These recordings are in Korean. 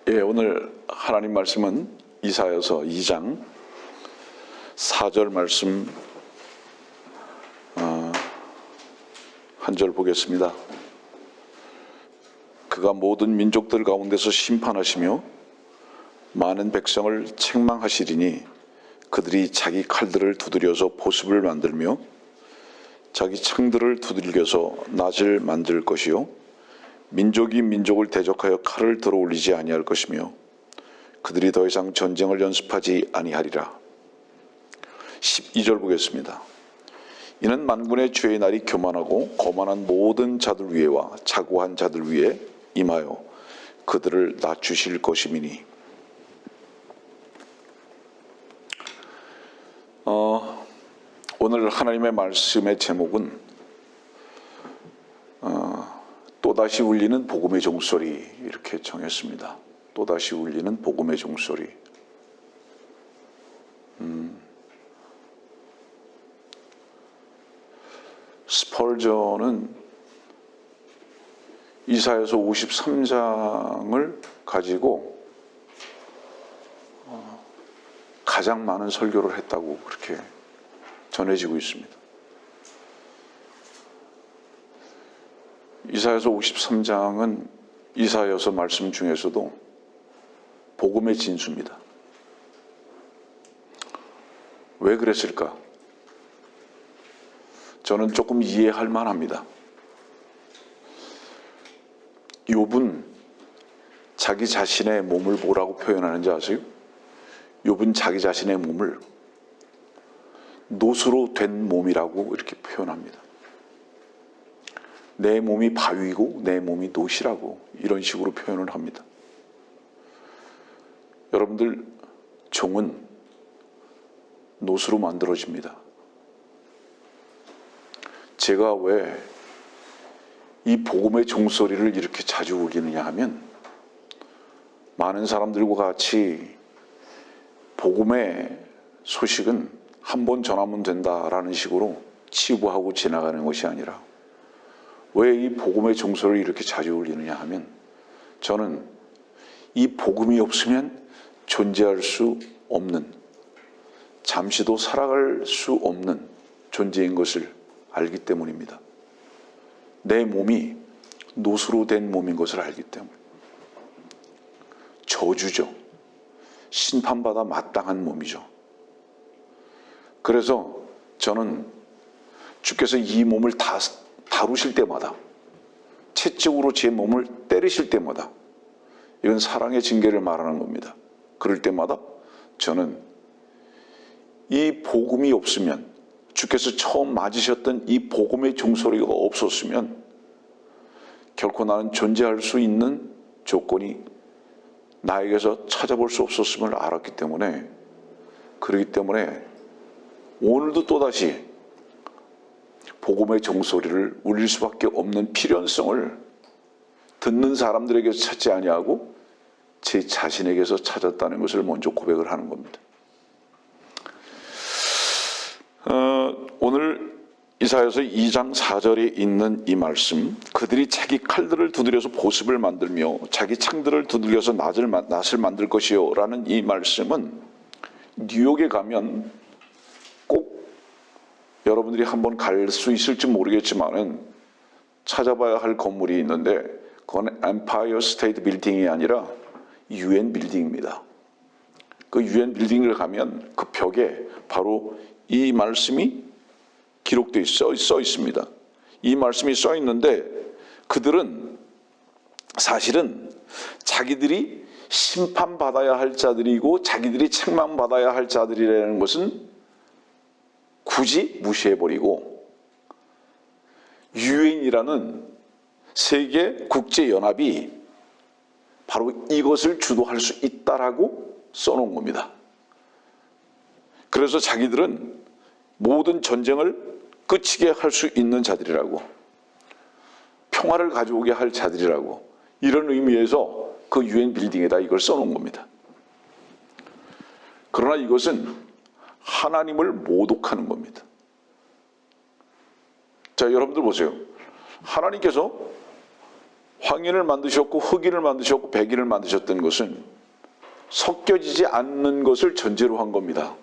예, 오늘 하나님 말씀은 이사야서 2장 4절 말씀 한 절 보겠습니다. 그가 모든 민족들 가운데서 심판하시며 많은 백성을 책망하시리니 그들이 자기 칼들을 두드려서 보습을 만들며 자기 창들을 두들겨서 낫을 만들 것이요 민족이 민족을 대적하여 칼을 들어올리지 아니할 것이며 그들이 더 이상 전쟁을 연습하지 아니하리라. 12절 보겠습니다. 이는 만군의 주의 날이 교만하고 거만한 모든 자들 위에와 자고한 자들 위에 임하여 그들을 낮추실 것임이니. 오늘 하나님의 말씀의 제목은 또다시 울리는 복음의 종소리, 이렇게 정했습니다. 또다시 울리는 복음의 종소리. 스펄전은 이사야서 53장을 가지고 가장 많은 설교를 했다고 그렇게 전해지고 있습니다. 이사야서 53장은 이사야서 말씀 중에서도 복음의 진수입니다. 왜 그랬을까? 저는 조금 이해할 만합니다. 욥은 자기 자신의 몸을 뭐라고 표현하는지 아세요? 욥은 자기 자신의 몸을 노수로 된 몸이라고 이렇게 표현합니다. 내 몸이 바위고 내 몸이 노시라고 이런 식으로 표현을 합니다. 여러분들, 종은 노수로 만들어집니다. 제가 왜 이 복음의 종소리를 이렇게 자주 울리느냐 하면, 많은 사람들과 같이 복음의 소식은 한 번 전하면 된다라는 식으로 치부하고 지나가는 것이 아니라, 왜 이 복음의 종소리를 이렇게 자주 울리느냐 하면, 저는 이 복음이 없으면 존재할 수 없는, 잠시도 살아갈 수 없는 존재인 것을 알기 때문입니다. 내 몸이 노수로 된 몸인 것을 알기 때문에. 저주죠. 심판받아 마땅한 몸이죠. 그래서 저는 주께서 이 몸을 다루실 때마다, 채찍으로 제 몸을 때리실 때마다, 이건 사랑의 징계를 말하는 겁니다. 그럴 때마다 저는 이 복음이 없으면, 주께서 처음 맞으셨던 이 복음의 종소리가 없었으면 결코 나는 존재할 수 있는 조건이 나에게서 찾아볼 수 없었음을 알았기 때문에, 그렇기 때문에 오늘도 또다시 복음의 종소리를 울릴 수밖에 없는 필연성을 듣는 사람들에게서 찾지 아니하고 제 자신에게서 찾았다는 것을 먼저 고백을 하는 겁니다. 오늘 이사야서 2장 4절에 있는 이 말씀, 그들이 자기 칼들을 두드려서 보습을 만들며 자기 창들을 두들겨서 낫을 만들 것이요 라는 이 말씀은, 뉴욕에 가면 꼭 여러분들이 한번 갈 수 있을지 모르겠지만은 찾아봐야 할 건물이 있는데, 그건 엠파이어 스테이트 빌딩이 아니라 UN 빌딩입니다. 그 UN 빌딩을 가면 그 벽에 바로 이 말씀이 기록되어 써 있습니다. 이 말씀이 써 있는데, 그들은 사실은 자기들이 심판받아야 할 자들이고 자기들이 책망받아야 할 자들이라는 것은 굳이 무시해버리고, 유엔이라는 세계 국제연합이 바로 이것을 주도할 수 있다라고 써놓은 겁니다. 그래서 자기들은 모든 전쟁을 끝이게 할 수 있는 자들이라고, 평화를 가져오게 할 자들이라고, 이런 의미에서 그 UN 빌딩에다 이걸 써놓은 겁니다. 그러나 이것은 하나님을 모독하는 겁니다. 자, 여러분들 보세요. 하나님께서 황인을 만드셨고 흑인을 만드셨고 백인을 만드셨던 것은 섞여지지 않는 것을 전제로 한 겁니다.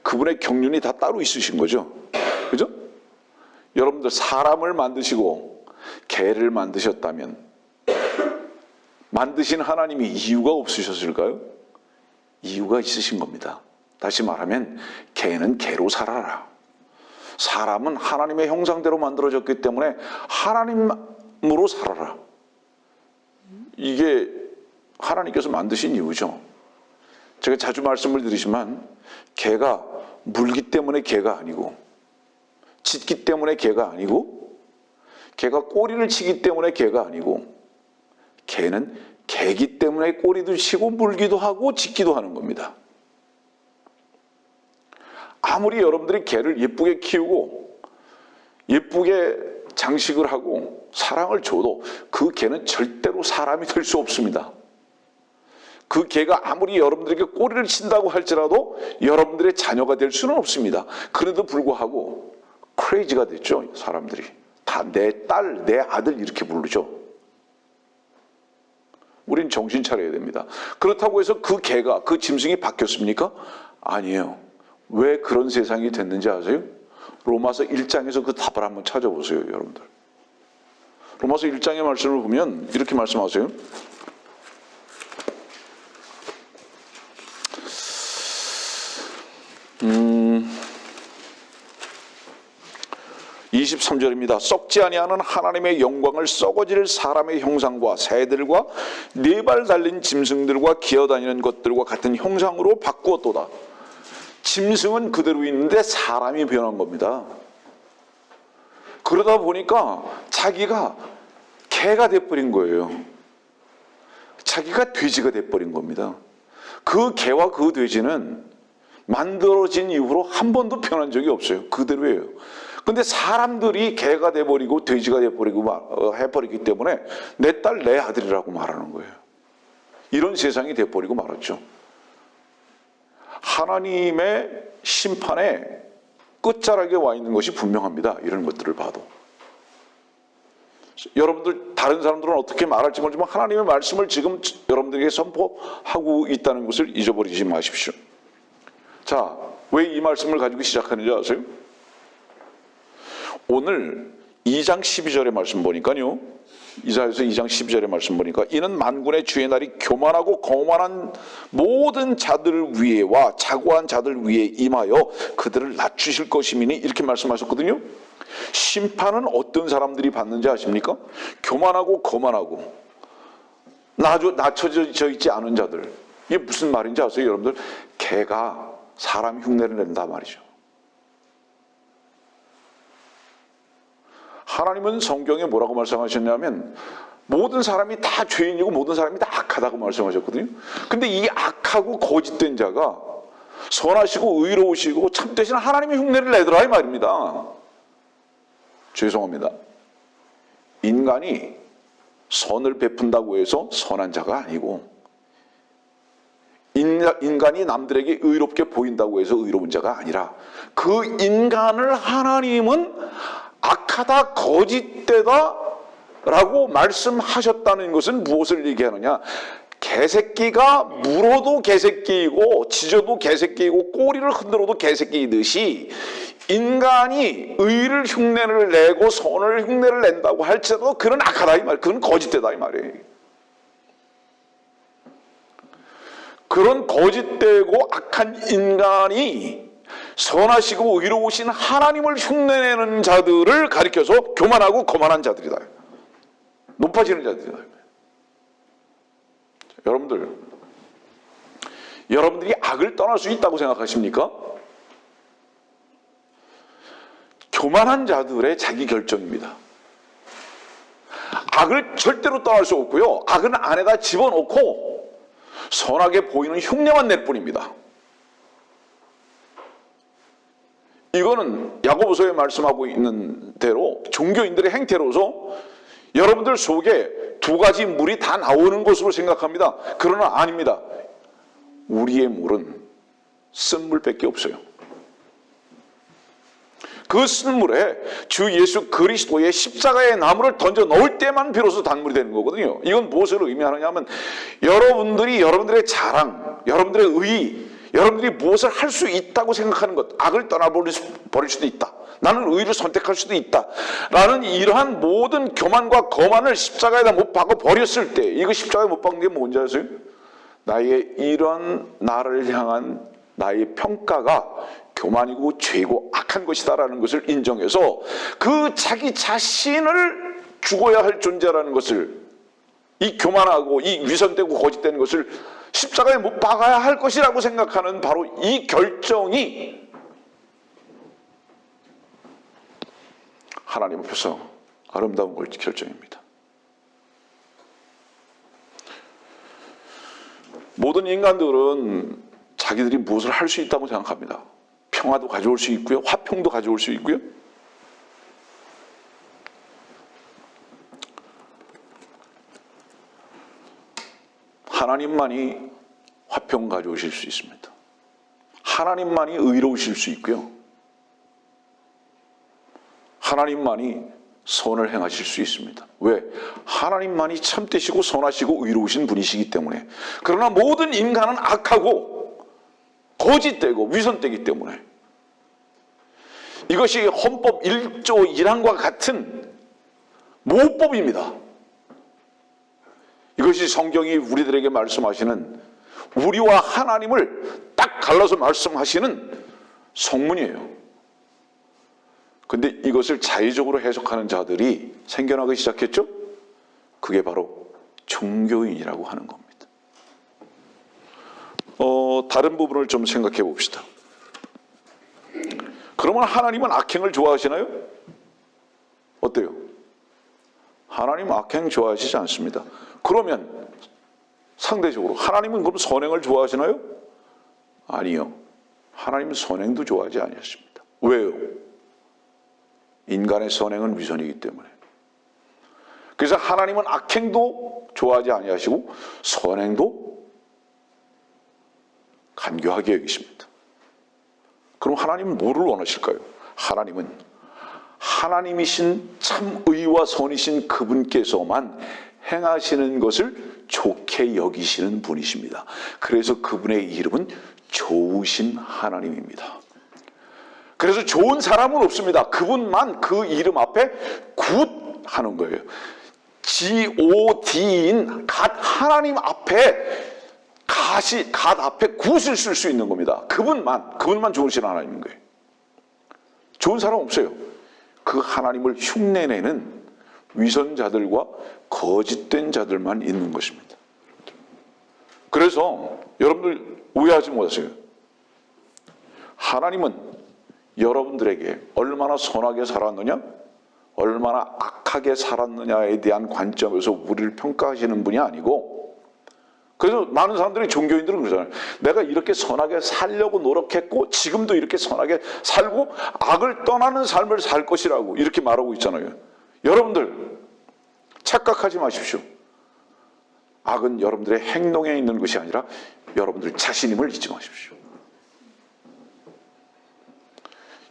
그분의 경륜이 다 따로 있으신 거죠. 그죠? 여러분들 사람을 만드시고 개를 만드셨다면 만드신 하나님이 이유가 없으셨을까요? 이유가 있으신 겁니다. 다시 말하면 개는 개로 살아라. 사람은 하나님의 형상대로 만들어졌기 때문에 하나님으로 살아라. 이게 하나님께서 만드신 이유죠. 제가 자주 말씀을 드리지만 개가 물기 때문에 개가 아니고 짖기 때문에 개가 아니고 개가 꼬리를 치기 때문에 개가 아니고 개는 개기 때문에 꼬리도 치고 물기도 하고 짖기도 하는 겁니다. 아무리 여러분들이 개를 예쁘게 키우고 예쁘게 장식을 하고 사랑을 줘도 그 개는 절대로 사람이 될 수 없습니다. 그 개가 아무리 여러분들에게 꼬리를 친다고 할지라도 여러분들의 자녀가 될 수는 없습니다. 그래도 불구하고 크레이지가 됐죠. 사람들이 다 내 딸, 내 아들 이렇게 부르죠. 우린 정신 차려야 됩니다. 그렇다고 해서 그 개가, 그 짐승이 바뀌었습니까? 아니에요. 왜 그런 세상이 됐는지 아세요? 로마서 1장에서 그 답을 한번 찾아보세요, 여러분들. 로마서 1장의 말씀을 보면 이렇게 말씀하세요. 23절입니다. 썩지 아니하는 하나님의 영광을 썩어질 사람의 형상과 새들과 네 발 달린 짐승들과 기어다니는 것들과 같은 형상으로 바꾸었도다. 짐승은 그대로 있는데 사람이 변한 겁니다. 그러다 보니까 자기가 개가 돼버린 거예요. 자기가 돼지가 돼버린 겁니다. 그 개와 그 돼지는 만들어진 이후로 한 번도 변한 적이 없어요. 그대로예요. 근데 사람들이 개가 돼버리고 돼지가 돼버리고 해버리기 때문에 내 딸, 내 아들이라고 말하는 거예요. 이런 세상이 돼버리고 말았죠. 하나님의 심판에 끝자락에 와 있는 것이 분명합니다. 이런 것들을 봐도. 여러분들 다른 사람들은 어떻게 말할지 모르지만 하나님의 말씀을 지금 여러분들에게 선포하고 있다는 것을 잊어버리지 마십시오. 자, 왜 이 말씀을 가지고 시작하는지 아세요? 오늘 2장 12절의 말씀 보니까요. 이사야서 2장 12절의 말씀 보니까 이는 만군의 주의 날이 교만하고 거만한 모든 자들 위에와 자고한 자들 위에 임하여 그들을 낮추실 것이미니 이렇게 말씀하셨거든요. 심판은 어떤 사람들이 받는지 아십니까? 교만하고 거만하고 낮춰져 있지 않은 자들. 이게 무슨 말인지 아세요, 여러분들? 개가 사람 흉내를 낸다 말이죠. 하나님은 성경에 뭐라고 말씀하셨냐면 모든 사람이 다 죄인이고 모든 사람이 다 악하다고 말씀하셨거든요. 근데 이 악하고 거짓된 자가 선하시고 의로우시고 참되신 하나님의 흉내를 내더라 이 말입니다. 죄송합니다. 인간이 선을 베푼다고 해서 선한 자가 아니고 인간이 남들에게 의롭게 보인다고 해서 의로운 자가 아니라 그 인간을 하나님은 악하다 거짓되다 라고 말씀하셨다는 것은 무엇을 얘기하느냐? 개새끼가 물어도 개새끼이고 짖어도 개새끼이고 꼬리를 흔들어도 개새끼이듯이 인간이 의를 흉내를 내고 선을 흉내를 낸다고 할지라도 그는 악하다 이 말, 그는 거짓되다 이 말이에요. 그런 거짓되고 악한 인간이 선하시고 의로우신 하나님을 흉내내는 자들을 가리켜서 교만하고 거만한 자들이다. 높아지는 자들이다. 여러분들이 악을 떠날 수 있다고 생각하십니까? 교만한 자들의 자기 결정입니다. 악을 절대로 떠날 수 없고요. 악은 안에다 집어넣고 선하게 보이는 흉내만 낼 뿐입니다. 이거는 야고보서에 말씀하고 있는 대로 종교인들의 행태로서 여러분들 속에 두 가지 물이 다 나오는 것으로 생각합니다. 그러나 아닙니다. 우리의 물은 쓴 물밖에 없어요. 그 쓴물에 주 예수 그리스도의 십자가의 나무를 던져 넣을 때만 비로소 단물이 되는 거거든요. 이건 무엇을 의미하느냐면 여러분들이 여러분들의 자랑, 여러분들의 의의, 여러분들이 무엇을 할 수 있다고 생각하는 것, 악을 떠나버릴 수도 있다. 나는 의를 선택할 수도 있다. 라는 이러한 모든 교만과 거만을 십자가에다 못 박아 버렸을 때, 이거 십자가에 못 박는 게 뭔지 아세요? 나의 이런 나를 향한 나의 평가가 교만이고 죄고 악한 것이다라는 것을 인정해서 그 자기 자신을 죽어야 할 존재라는 것을, 이 교만하고 이 위선되고 거짓되는 것을 십자가에 못 박아야 할 것이라고 생각하는 바로 이 결정이 하나님 앞에서 아름다운 결정입니다. 모든 인간들은 자기들이 무엇을 할 수 있다고 생각합니다. 평화도 가져올 수 있고요, 화평도 가져올 수 있고요. 하나님만이 화평 가져오실 수 있습니다. 하나님만이 의로우실 수 있고요. 하나님만이 선을 행하실 수 있습니다. 왜? 하나님만이 참되시고 선하시고 의로우신 분이시기 때문에. 그러나 모든 인간은 악하고 거짓되고 위선되기 때문에 이것이 헌법 1조 1항과 같은 모법입니다. 이것이 성경이 우리들에게 말씀하시는, 우리와 하나님을 딱 갈라서 말씀하시는 성문이에요. 근데 이것을 자의적으로 해석하는 자들이 생겨나기 시작했죠? 그게 바로 종교인이라고 하는 겁니다. 다른 부분을 좀 생각해 봅시다. 그러면 하나님은 악행을 좋아하시나요? 어때요? 하나님 악행 좋아하시지 않습니다. 그러면 상대적으로 하나님은 그럼 선행을 좋아하시나요? 아니요. 하나님은 선행도 좋아하지 아니하십니다. 왜요? 인간의 선행은 위선이기 때문에. 그래서 하나님은 악행도 좋아하지 아니하시고 선행도 간교하게 여기십니다. 그럼 하나님은 뭐를 원하실까요? 하나님은 하나님이신 참 의와 선이신 그분께서만 행하시는 것을 좋게 여기시는 분이십니다. 그래서 그분의 이름은 좋으신 하나님입니다. 그래서 좋은 사람은 없습니다. 그분만 그 이름 앞에 굿 하는 거예요. God인 갓 하나님 앞에 갓 앞에 굿을 쓸 수 있는 겁니다. 그분만 좋으신 하나님인 거예요. 좋은 사람 없어요. 그 하나님을 흉내내는 위선자들과 거짓된 자들만 있는 것입니다. 그래서 여러분들 오해하지 마세요. 하나님은 여러분들에게 얼마나 선하게 살았느냐, 얼마나 악하게 살았느냐에 대한 관점에서 우리를 평가하시는 분이 아니고, 그래서 많은 사람들이, 종교인들은 그러잖아요. 내가 이렇게 선하게 살려고 노력했고 지금도 이렇게 선하게 살고 악을 떠나는 삶을 살 것이라고 이렇게 말하고 있잖아요. 여러분들 착각하지 마십시오. 악은 여러분들의 행동에 있는 것이 아니라 여러분들 자신임을 잊지 마십시오.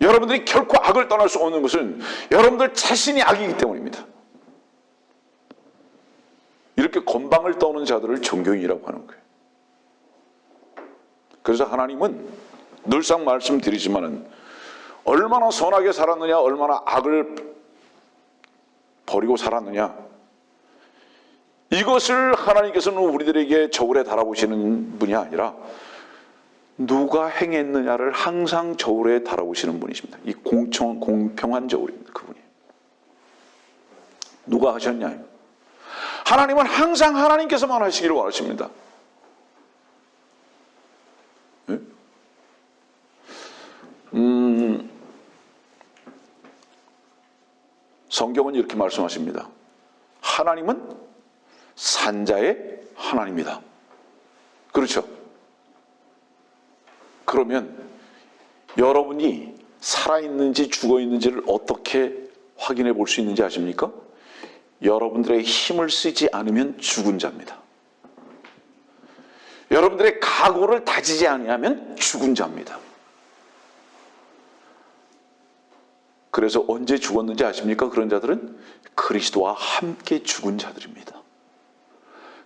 여러분들이 결코 악을 떠날 수 없는 것은 여러분들 자신이 악이기 때문입니다. 이렇게 건방을 떠는 자들을 종교인이라고 하는 거예요. 그래서 하나님은 늘상 말씀드리지만은 얼마나 선하게 살았느냐, 얼마나 악을 버리고 살았느냐, 이것을 하나님께서는 우리들에게 저울에 달아보시는 분이 아니라 누가 행했느냐를 항상 저울에 달아보시는 분이십니다. 이 공평한 저울입니다. 그분이. 누가 하셨냐? 하나님은 항상 하나님께서만 하시기를 원하십니다. 네? 성경은 이렇게 말씀하십니다. 하나님은 산자의 하나님이다. 그렇죠? 그러면 여러분이 살아있는지 죽어있는지를 어떻게 확인해 볼 수 있는지 아십니까? 여러분들의 힘을 쓰지 않으면 죽은 자입니다. 여러분들의 각오를 다지지 아니하면 죽은 자입니다. 그래서 언제 죽었는지 아십니까? 그런 자들은 그리스도와 함께 죽은 자들입니다.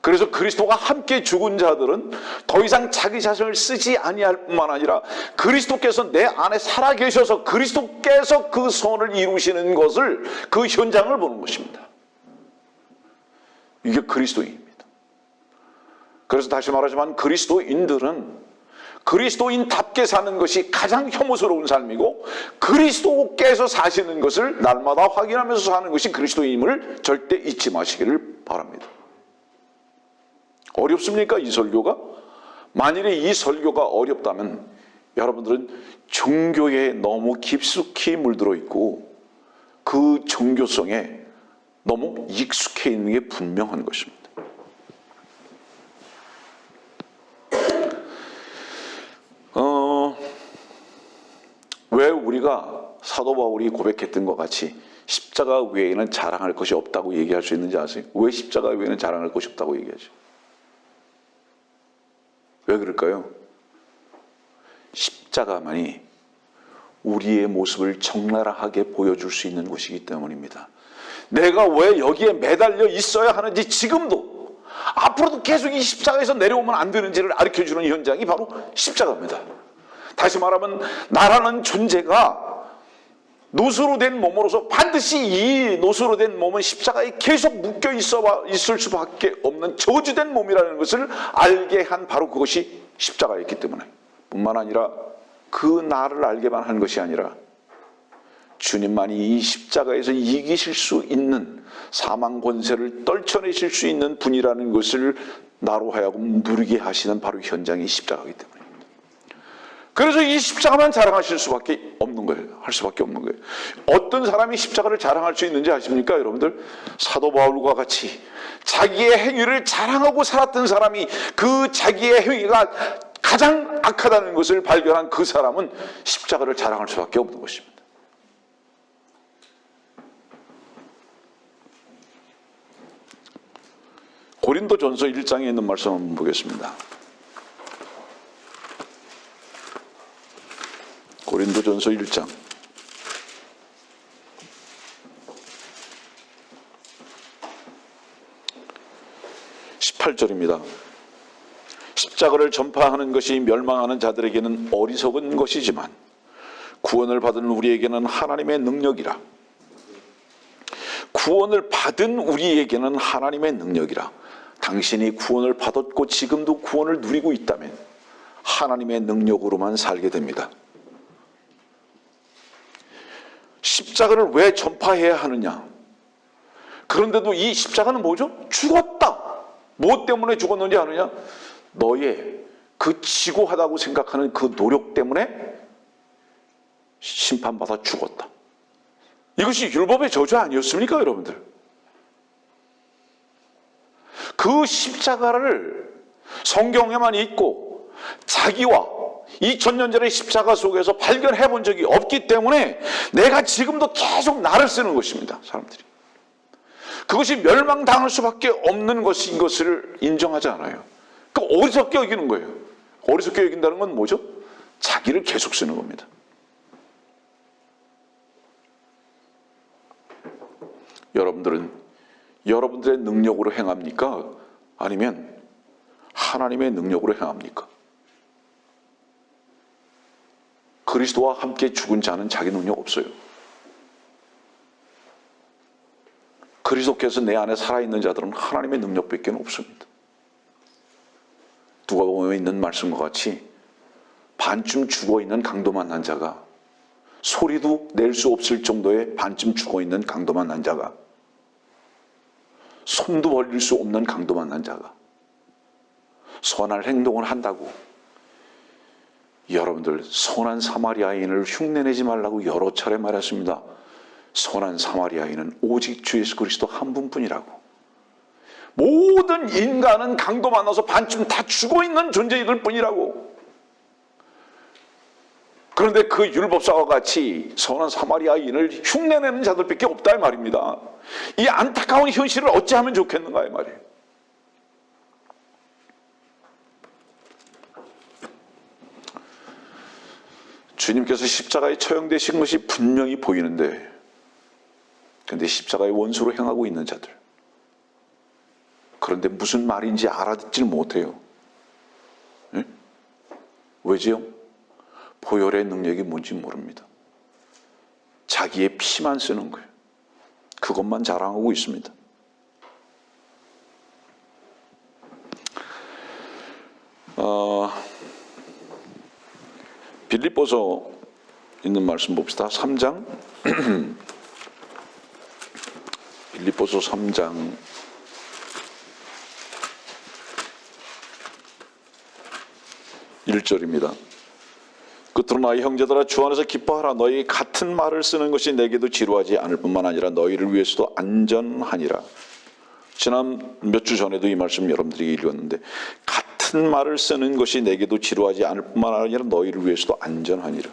그래서 그리스도와 함께 죽은 자들은 더 이상 자기 자신을 쓰지 아니할 뿐만 아니라 그리스도께서 내 안에 살아계셔서 그리스도께서 그 선을 이루시는 것을, 그 현장을 보는 것입니다. 이게 그리스도인입니다. 그래서 다시 말하지만 그리스도인들은 그리스도인답게 사는 것이 가장 혐오스러운 삶이고, 그리스도께서 사시는 것을 날마다 확인하면서 사는 것이 그리스도인임을 절대 잊지 마시기를 바랍니다. 어렵습니까, 이 설교가? 만일에 이 설교가 어렵다면 여러분들은 종교에 너무 깊숙이 물들어 있고 그 종교성에 너무 익숙해 있는 게 분명한 것입니다. 왜 우리가 사도 바울이 고백했던 것 같이 십자가 외에는 자랑할 것이 없다고 얘기할 수 있는지 아세요? 왜 십자가 외에는 자랑할 것이 없다고 얘기하죠? 왜 그럴까요? 십자가만이 우리의 모습을 적나라하게 보여줄 수 있는 곳이기 때문입니다. 내가 왜 여기에 매달려 있어야 하는지, 지금도 앞으로도 계속 이 십자가에서 내려오면 안 되는지를 가르쳐주는 현장이 바로 십자가입니다. 다시 말하면 나라는 존재가 노수로 된 몸으로서 반드시 이 노수로 된 몸은 십자가에 계속 묶여 있을 수밖에 없는 저주된 몸이라는 것을 알게 한 바로 그것이 십자가였기 때문에, 뿐만 아니라 그 나를 알게만 한 것이 아니라 주님만이 이 십자가에서 이기실 수 있는, 사망 권세를 떨쳐내실 수 있는 분이라는 것을 나로 하여금 누리게 하시는 바로 현장이 십자가이기 때문입니다. 그래서 이 십자가만 자랑하실 수밖에 없는 거예요. 할 수밖에 없는 거예요. 어떤 사람이 십자가를 자랑할 수 있는지 아십니까, 여러분들? 사도 바울과 같이 자기의 행위를 자랑하고 살았던 사람이, 그 자기의 행위가 가장 악하다는 것을 발견한 그 사람은 십자가를 자랑할 수밖에 없는 것입니다. 고린도전서 1장에 있는 말씀 한번 보겠습니다. 고린도전서 1장 18절입니다. 십자가를 전파하는 것이 멸망하는 자들에게는 어리석은 것이지만 구원을 받은 우리에게는 하나님의 능력이라. 구원을 받은 우리에게는 하나님의 능력이라. 당신이 구원을 받았고 지금도 구원을 누리고 있다면 하나님의 능력으로만 살게 됩니다. 십자가를 왜 전파해야 하느냐? 그런데도 이 십자가는 뭐죠? 죽었다. 무엇 때문에 죽었는지 아느냐? 너의 그 지고하다고 생각하는 그 노력 때문에 심판받아 죽었다. 이것이 율법의 저주 아니었습니까, 여러분들? 그 십자가를 성경에만 있고 자기와 2000년 전의 십자가 속에서 발견해 본 적이 없기 때문에 내가 지금도 계속 나를 쓰는 것입니다, 사람들이. 그것이 멸망당할 수밖에 없는 것인 것을 인정하지 않아요. 그 어리석게 여기는 거예요. 어리석게 여긴다는 건 뭐죠? 자기를 계속 쓰는 겁니다. 여러분들은 여러분들의 능력으로 행합니까? 아니면 하나님의 능력으로 행합니까? 그리스도와 함께 죽은 자는 자기 능력 없어요. 그리스도께서 내 안에 살아있는 자들은 하나님의 능력밖에 없습니다. 누가복음에 있는 말씀과 같이 반쯤 죽어있는 강도 만난 자가, 소리도 낼 수 없을 정도의 반쯤 죽어있는 강도 만난 자가, 손도 벌릴 수 없는 강도 만난 자가 선한 행동을 한다고, 여러분들 선한 사마리아인을 흉내내지 말라고 여러 차례 말했습니다. 선한 사마리아인은 오직 주 예수 그리스도 한 분뿐이라고. 모든 인간은 강도 만나서 반쯤 다 죽어있는 존재이들 뿐이라고. 그런데 그 율법사와 같이 선한 사마리아인을 흉내내는 자들밖에 없다 이 말입니다. 이 안타까운 현실을 어찌하면 좋겠는가 이 말이에요. 주님께서 십자가에 처형되신 것이 분명히 보이는데, 그런데 십자가의 원수로 행하고 있는 자들, 그런데 무슨 말인지 알아듣질 못해요. 네? 왜지요? 보혈의 능력이 뭔지 모릅니다. 자기의 피만 쓰는 거예요. 그것만 자랑하고 있습니다. 빌립보서 있는 말씀 봅시다. 3장 빌립보서 3장 1절입니다. 끝으로 나의 형제들아 주 안에서 기뻐하라. 너희 같은 말을 쓰는 것이 내게도 지루하지 않을 뿐만 아니라 너희를 위해서도 안전하니라. 지난 몇 주 전에도 이 말씀 여러분들이 읽었는데, 같은 말을 쓰는 것이 내게도 지루하지 않을 뿐만 아니라 너희를 위해서도 안전하니라.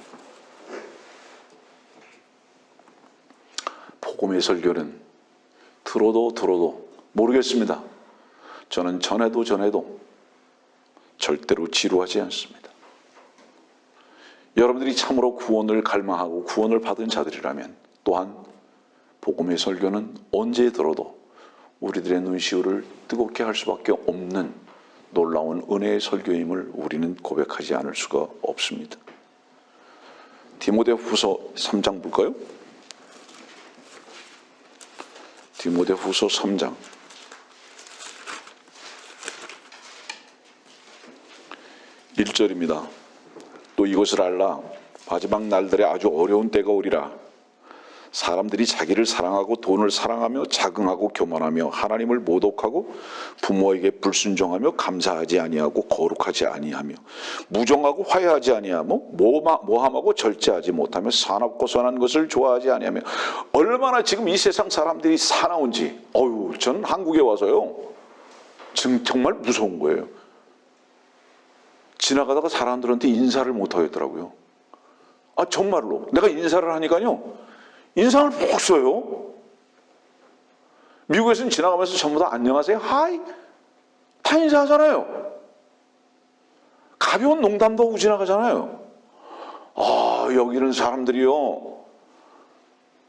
복음의 설교는 들어도 모르겠습니다. 저는 전해도 절대로 지루하지 않습니다. 여러분들이 참으로 구원을 갈망하고 구원을 받은 자들이라면 또한 복음의 설교는 언제 들어도 우리들의 눈시울을 뜨겁게 할 수밖에 없는 놀라운 은혜의 설교임을 우리는 고백하지 않을 수가 없습니다. 디모데후서 3장 볼까요? 디모데후서 3장 1절입니다. 또 이것을 알라. 마지막 날들에 아주 어려운 때가 오리라. 사람들이 자기를 사랑하고 돈을 사랑하며 자긍하고 교만하며 하나님을 모독하고 부모에게 불순종하며 감사하지 아니하고 거룩하지 아니하며 무정하고 화해하지 아니하며 모함하고 절제하지 못하며 사납고 선한 것을 좋아하지 아니하며. 얼마나 지금 이 세상 사람들이 사나운지, 저는 한국에 와서요 정말 무서운 거예요. 지나가다가 사람들한테 인사를 못 하겠더라고요. 정말로 내가 인사를 하니까요 인상을 푹 써요. 미국에서는 지나가면서 전부 다 안녕하세요, 하이 다 인사하잖아요. 가벼운 농담도 하고 지나가잖아요. 여기는 사람들이요,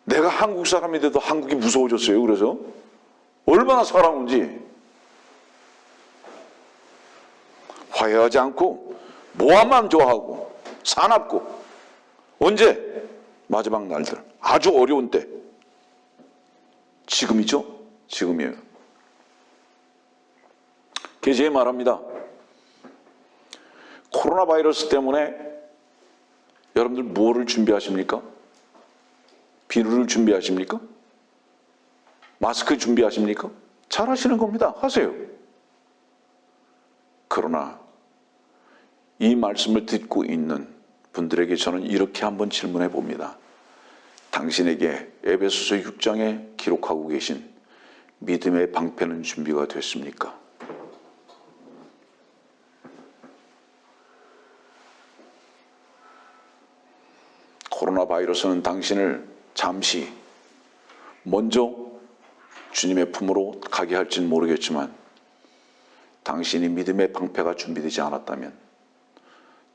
내가 한국 사람이 돼도 한국이 무서워졌어요. 그래서 얼마나 살아온지. 화해하지 않고 모함만 좋아하고 사납고. 언제? 마지막 날들, 아주 어려운 때. 지금이죠? 지금이에요. 계시에 말합니다. 코로나 바이러스 때문에 여러분들 무엇을 준비하십니까? 비누를 준비하십니까? 마스크 준비하십니까? 잘 하시는 겁니다. 하세요. 그러나 이 말씀을 듣고 있는 분들에게 저는 이렇게 한번 질문해 봅니다. 당신에게 에베소서 6장에 기록하고 계신 믿음의 방패는 준비가 됐습니까? 코로나 바이러스는 당신을 잠시 먼저 주님의 품으로 가게 할지는 모르겠지만, 당신이 믿음의 방패가 준비되지 않았다면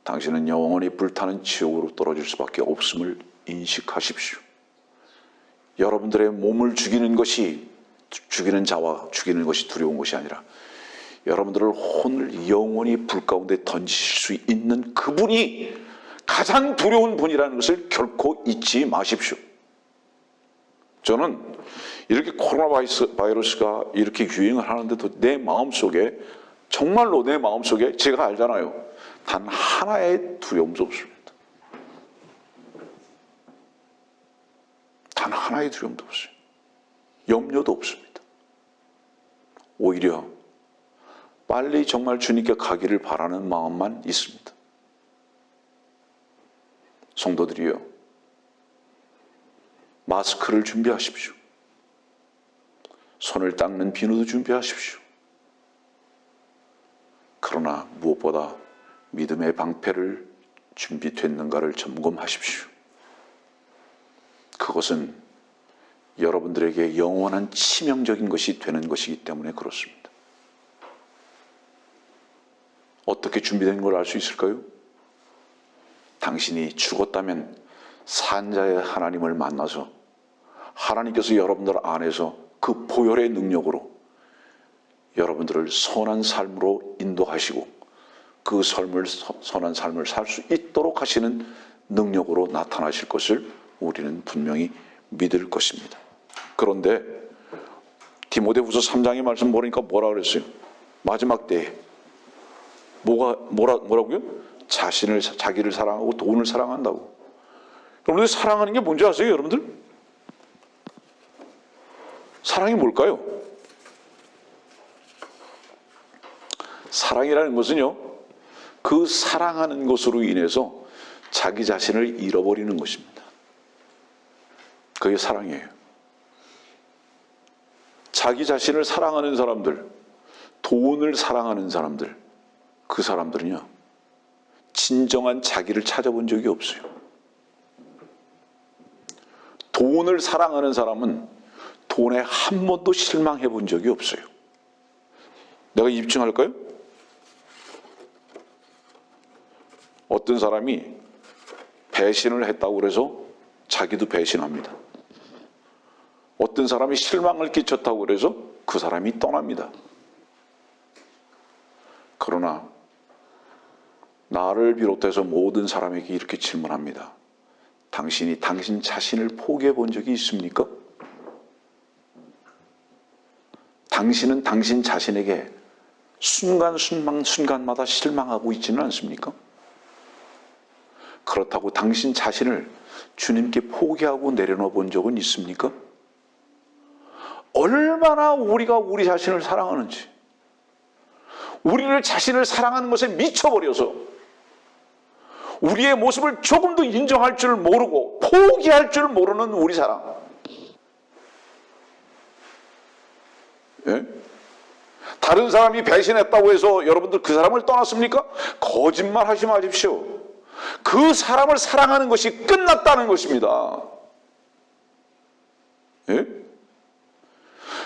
당신은 영원히 불타는 지옥으로 떨어질 수밖에 없음을 인식하십시오. 여러분들의 몸을 죽이는 자와 죽이는 것이 두려운 것이 아니라 여러분들을 혼을 영원히 불 가운데 던지실 수 있는 그분이 가장 두려운 분이라는 것을 결코 잊지 마십시오. 저는 이렇게 코로나 바이러스가 이렇게 유행을 하는데도 내 마음속에, 정말로 내 마음속에, 제가 알잖아요, 단 하나의 두려움도 없습니다. 단 하나의 두려움도 없어요. 염려도 없습니다. 오히려 빨리 정말 주님께 가기를 바라는 마음만 있습니다. 성도들이요, 마스크를 준비하십시오. 손을 닦는 비누도 준비하십시오. 그러나 무엇보다 믿음의 방패를 준비됐는가를 점검하십시오. 그것은 여러분들에게 영원한 치명적인 것이 되는 것이기 때문에 그렇습니다. 어떻게 준비된 걸 알 수 있을까요? 당신이 죽었다면 산자의 하나님을 만나서 하나님께서 여러분들 안에서 그 보혈의 능력으로 여러분들을 선한 삶으로 인도하시고 그 선한 삶을 살 수 있도록 하시는 능력으로 나타나실 것을 우리는 분명히 믿을 것입니다. 그런데 디모데후서 3장의 말씀 보니까 뭐라 그랬어요? 마지막 때에 뭐라고요? 자기를 사랑하고 돈을 사랑한다고. 여러분들 사랑하는 게 뭔지 아세요, 여러분들? 사랑이 뭘까요? 사랑이라는 것은요, 그 사랑하는 것으로 인해서 자기 자신을 잃어버리는 것입니다. 그게 사랑이에요. 자기 자신을 사랑하는 사람들, 돈을 사랑하는 사람들, 그 사람들은요, 진정한 자기를 찾아본 적이 없어요. 돈을 사랑하는 사람은 돈에 한 번도 실망해 본 적이 없어요. 내가 입증할까요? 어떤 사람이 배신을 했다고 그래서 자기도 배신합니다. 어떤 사람이 실망을 끼쳤다고 그래서 그 사람이 떠납니다. 그러나 나를 비롯해서 모든 사람에게 이렇게 질문합니다. 당신이 당신 자신을 포기해 본 적이 있습니까? 당신은 당신 자신에게 순간마다 실망하고 있지는 않습니까? 그렇다고 당신 자신을 주님께 포기하고 내려놓아 본 적은 있습니까? 얼마나 우리가 우리 자신을 사랑하는지, 우리를 자신을 사랑하는 것에 미쳐버려서 우리의 모습을 조금도 인정할 줄 모르고 포기할 줄 모르는 우리 사랑. 예? 다른 사람이 배신했다고 해서 여러분들 그 사람을 떠났습니까? 거짓말 하지 마십시오. 그 사람을 사랑하는 것이 끝났다는 것입니다. 예?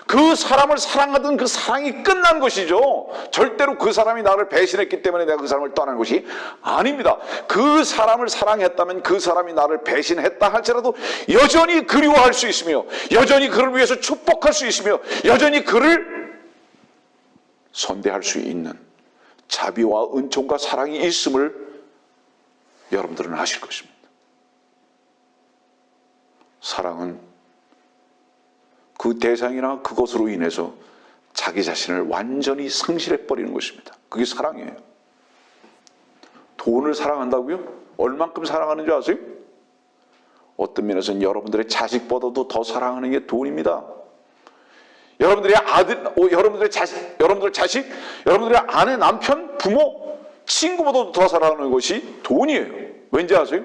그 사람을 사랑하던 그 사랑이 끝난 것이죠. 절대로 그 사람이 나를 배신했기 때문에 내가 그 사람을 떠난 것이 아닙니다. 그 사람을 사랑했다면 그 사람이 나를 배신했다 할지라도 여전히 그리워할 수 있으며, 여전히 그를 위해서 축복할 수 있으며, 여전히 그를 선대할 수 있는 자비와 은총과 사랑이 있음을 여러분들은 아실 것입니다. 사랑은 그 대상이나 그것으로 인해서 자기 자신을 완전히 상실해버리는 것입니다. 그게 사랑이에요. 돈을 사랑한다고요? 얼만큼 사랑하는 줄 아세요? 어떤 면에서는 여러분들의 자식보다도 더 사랑하는 게 돈입니다. 여러분들의 아들, 여러분들의 자식, 여러분들의 아내, 남편, 부모, 친구보다도 더 사랑하는 것이 돈이에요. 왠지 아세요?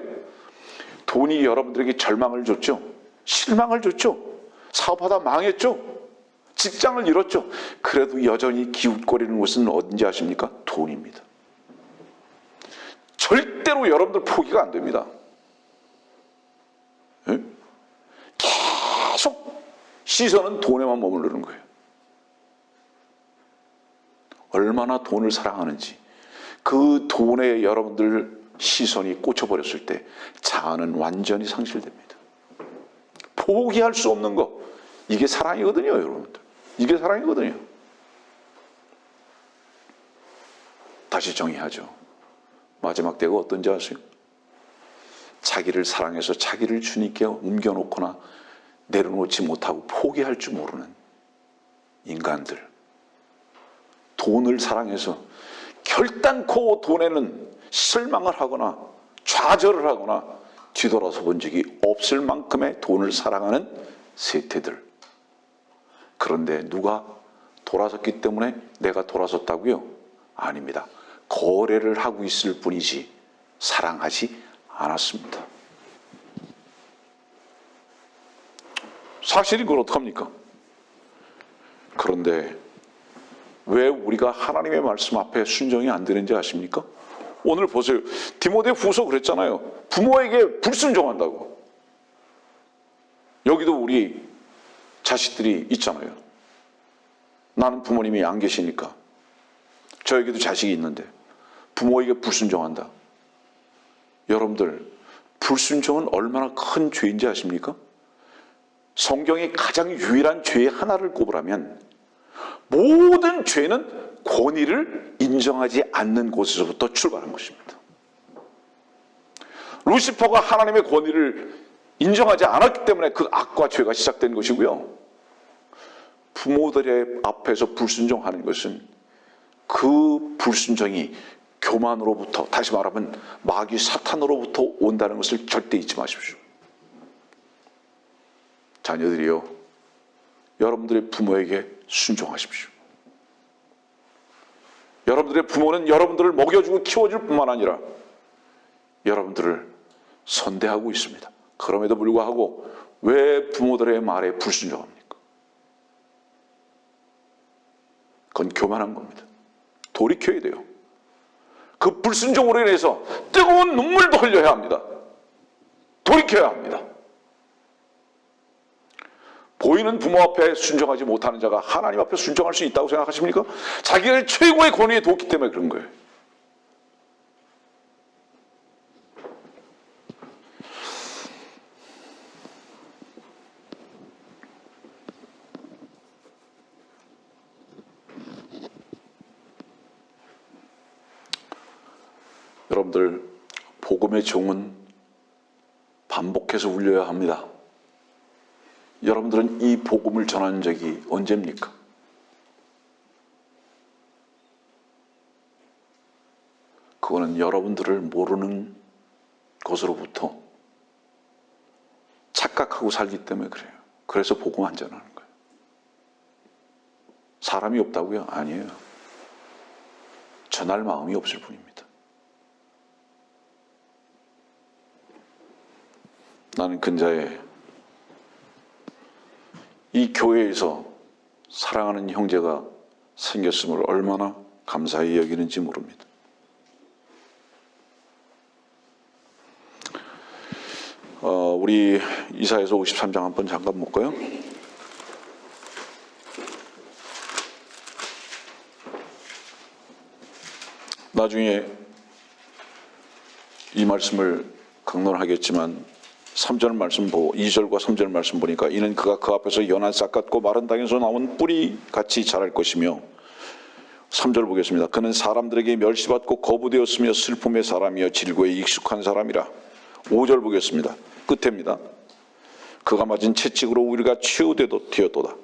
돈이 여러분들에게 절망을 줬죠. 실망을 줬죠. 사업하다 망했죠. 직장을 잃었죠. 그래도 여전히 기웃거리는 것은 어딘지 아십니까? 돈입니다. 절대로 여러분들 포기가 안 됩니다. 네? 계속 시선은 돈에만 머무르는 거예요. 얼마나 돈을 사랑하는지, 그 돈에 여러분들 시선이 꽂혀버렸을 때 자아는 완전히 상실됩니다. 포기할 수 없는 거, 이게 사랑이거든요, 여러분들. 이게 사랑이거든요. 다시 정의하죠. 마지막 때가 어떤지 아세요? 자기를 사랑해서 자기를 주님께 옮겨놓거나 내려놓지 못하고 포기할 줄 모르는 인간들. 돈을 사랑해서 결단코 돈에는 실망을 하거나 좌절을 하거나 뒤돌아서 본 적이 없을 만큼의 돈을 사랑하는 세태들. 그런데 누가 돌아섰기 때문에 내가 돌아섰다고요? 아닙니다. 거래를 하고 있을 뿐이지 사랑하지 않았습니다. 사실이 그걸 어떡합니까? 그런데 왜 우리가 하나님의 말씀 앞에 순종이 안 되는지 아십니까? 오늘 보세요. 디모데후서 그랬잖아요. 부모에게 불순종한다고. 여기도 우리 자식들이 있잖아요. 나는 부모님이 안 계시니까. 저에게도 자식이 있는데 부모에게 불순종한다. 여러분들, 불순종은 얼마나 큰 죄인지 아십니까? 성경의 가장 유일한 죄의 하나를 꼽으라면 모든 죄는 권위를 인정하지 않는 곳에서부터 출발한 것입니다. 루시퍼가 하나님의 권위를 인정하지 않았기 때문에 그 악과 죄가 시작된 것이고요. 부모들의 앞에서 불순종하는 것은 그 불순종이 교만으로부터, 다시 말하면 마귀 사탄으로부터 온다는 것을 절대 잊지 마십시오. 자녀들이요, 여러분들의 부모에게 순종하십시오. 여러분들의 부모는 여러분들을 먹여주고 키워줄 뿐만 아니라 여러분들을 선대하고 있습니다. 그럼에도 불구하고 왜 부모들의 말에 불순종합니까? 그건 교만한 겁니다. 돌이켜야 돼요. 그 불순종으로 인해서 뜨거운 눈물도 흘려야 합니다. 돌이켜야 합니다. 보이는 부모 앞에 순종하지 못하는 자가 하나님 앞에 순종할 수 있다고 생각하십니까? 자기를 최고의 권위에 뒀기 때문에 그런 거예요. 여러분들, 복음의 종은 반복해서 울려야 합니다. 여러분들은 이 복음을 전한 적이 언제입니까? 그거는 여러분들을 모르는 것으로부터 착각하고 살기 때문에 그래요. 그래서 복음 안 전하는 거예요. 사람이 없다고요? 아니에요. 전할 마음이 없을 뿐입니다. 나는 근자에 이 교회에서 사랑하는 형제가 생겼음을 얼마나 감사히 여기는지 모릅니다. 우리 이사야서 53장 한번 잠깐 볼까요? 나중에 이 말씀을 강론하겠지만 3절 말씀 보고 2절과 3절 말씀 보니까 이는 그가 그 앞에서 연한 싹 같고 마른 땅에서 나온 뿌리 같이 자랄 것이며 3절 보겠습니다. 그는 사람들에게 멸시받고 거부되었으며 슬픔의 사람이여 질고에 익숙한 사람이라. 5절 보겠습니다. 끝입니다. 그가 맞은 채찍으로 우리가 치유되었도다.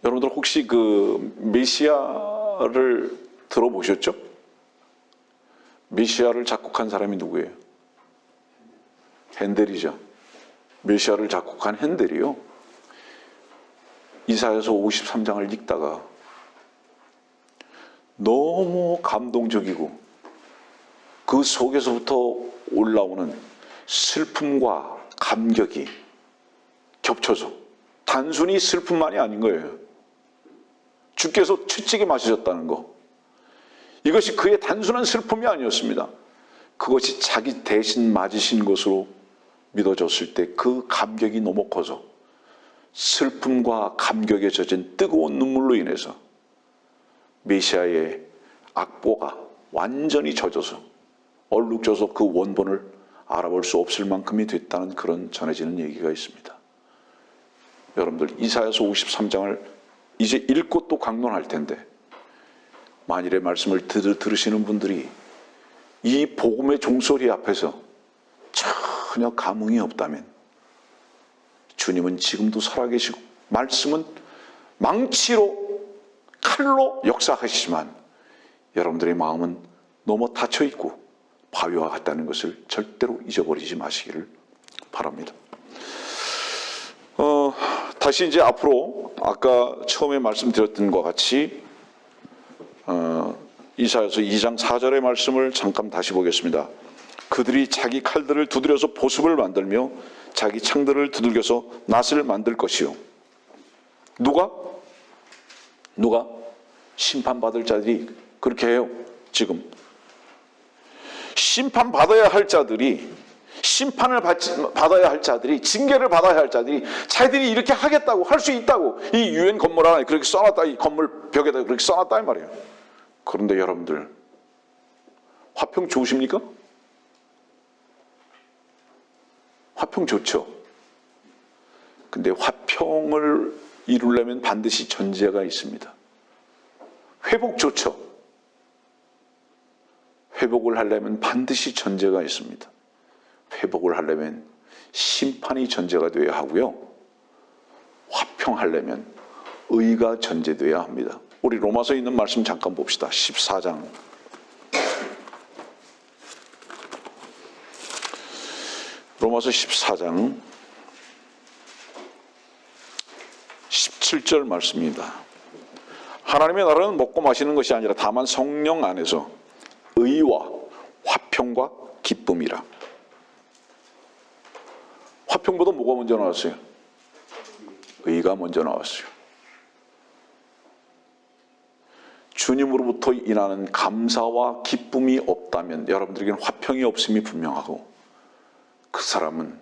여러분들 혹시 그 메시아를 들어보셨죠? 메시아를 작곡한 사람이 누구예요? 핸델이죠. 메시아를 작곡한 핸델이요. 이사야서 53장을 읽다가 너무 감동적이고 그 속에서부터 올라오는 슬픔과 감격이 겹쳐서 단순히 슬픔만이 아닌 거예요. 주께서 채찍에 맞으셨다는 거. 이것이 그의 단순한 슬픔이 아니었습니다. 그것이 자기 대신 맞으신 것으로 믿어졌을 때 그 감격이 너무 커서 슬픔과 감격에 젖은 뜨거운 눈물로 인해서 메시아의 악보가 완전히 젖어서 얼룩져서 그 원본을 알아볼 수 없을 만큼이 됐다는 그런 전해지는 얘기가 있습니다. 여러분들, 이사야서 53장을 이제 읽고 또 강론할 텐데 만일의 말씀을 들으시는 분들이 이 복음의 종소리 앞에서 전혀 감흥이 없다면 주님은 지금도 살아계시고 말씀은 망치로 칼로 역사하시지만 여러분들의 마음은 너무 닫혀있고 바위와 같다는 것을 절대로 잊어버리지 마시기를 바랍니다. 다시 이제 앞으로 아까 처음에 말씀드렸던 것과 같이 이사야서 2장 4절의 말씀을 잠깐 다시 보겠습니다. 그들이 자기 칼들을 두드려서 보습을 만들며 자기 창들을 두들겨서 낫을 만들 것이요. 누가? 심판받을 자들이 그렇게 해요. 지금 심판받아야 할 자들이, 심판을 받아야 할 자들이, 징계를 받아야 할 자들이 자기들이 이렇게 하겠다고, 할 수 있다고 이 유엔 건물 안에 그렇게 써놨다, 이 건물 벽에다 그렇게 써놨다 이 말이에요. 그런데 여러분들, 화평 좋으십니까? 화평 좋죠. 근데 화평을 이루려면 반드시 전제가 있습니다. 회복 좋죠. 회복을 하려면 반드시 전제가 있습니다. 회복을 하려면 심판이 전제가 되어야 하고요. 화평하려면 의가 전제되어야 합니다. 우리 로마서에 있는 말씀 잠깐 봅시다. 14장. 로마서 14장 17절 말씀입니다. 하나님의 나라는 먹고 마시는 것이 아니라 다만 성령 안에서 의와 화평과 기쁨이라. 화평보다 뭐가 먼저 나왔어요? 의가 먼저 나왔어요. 주님으로부터 인하는 감사와 기쁨이 없다면 여러분들에게는 화평이 없음이 분명하고, 그 사람은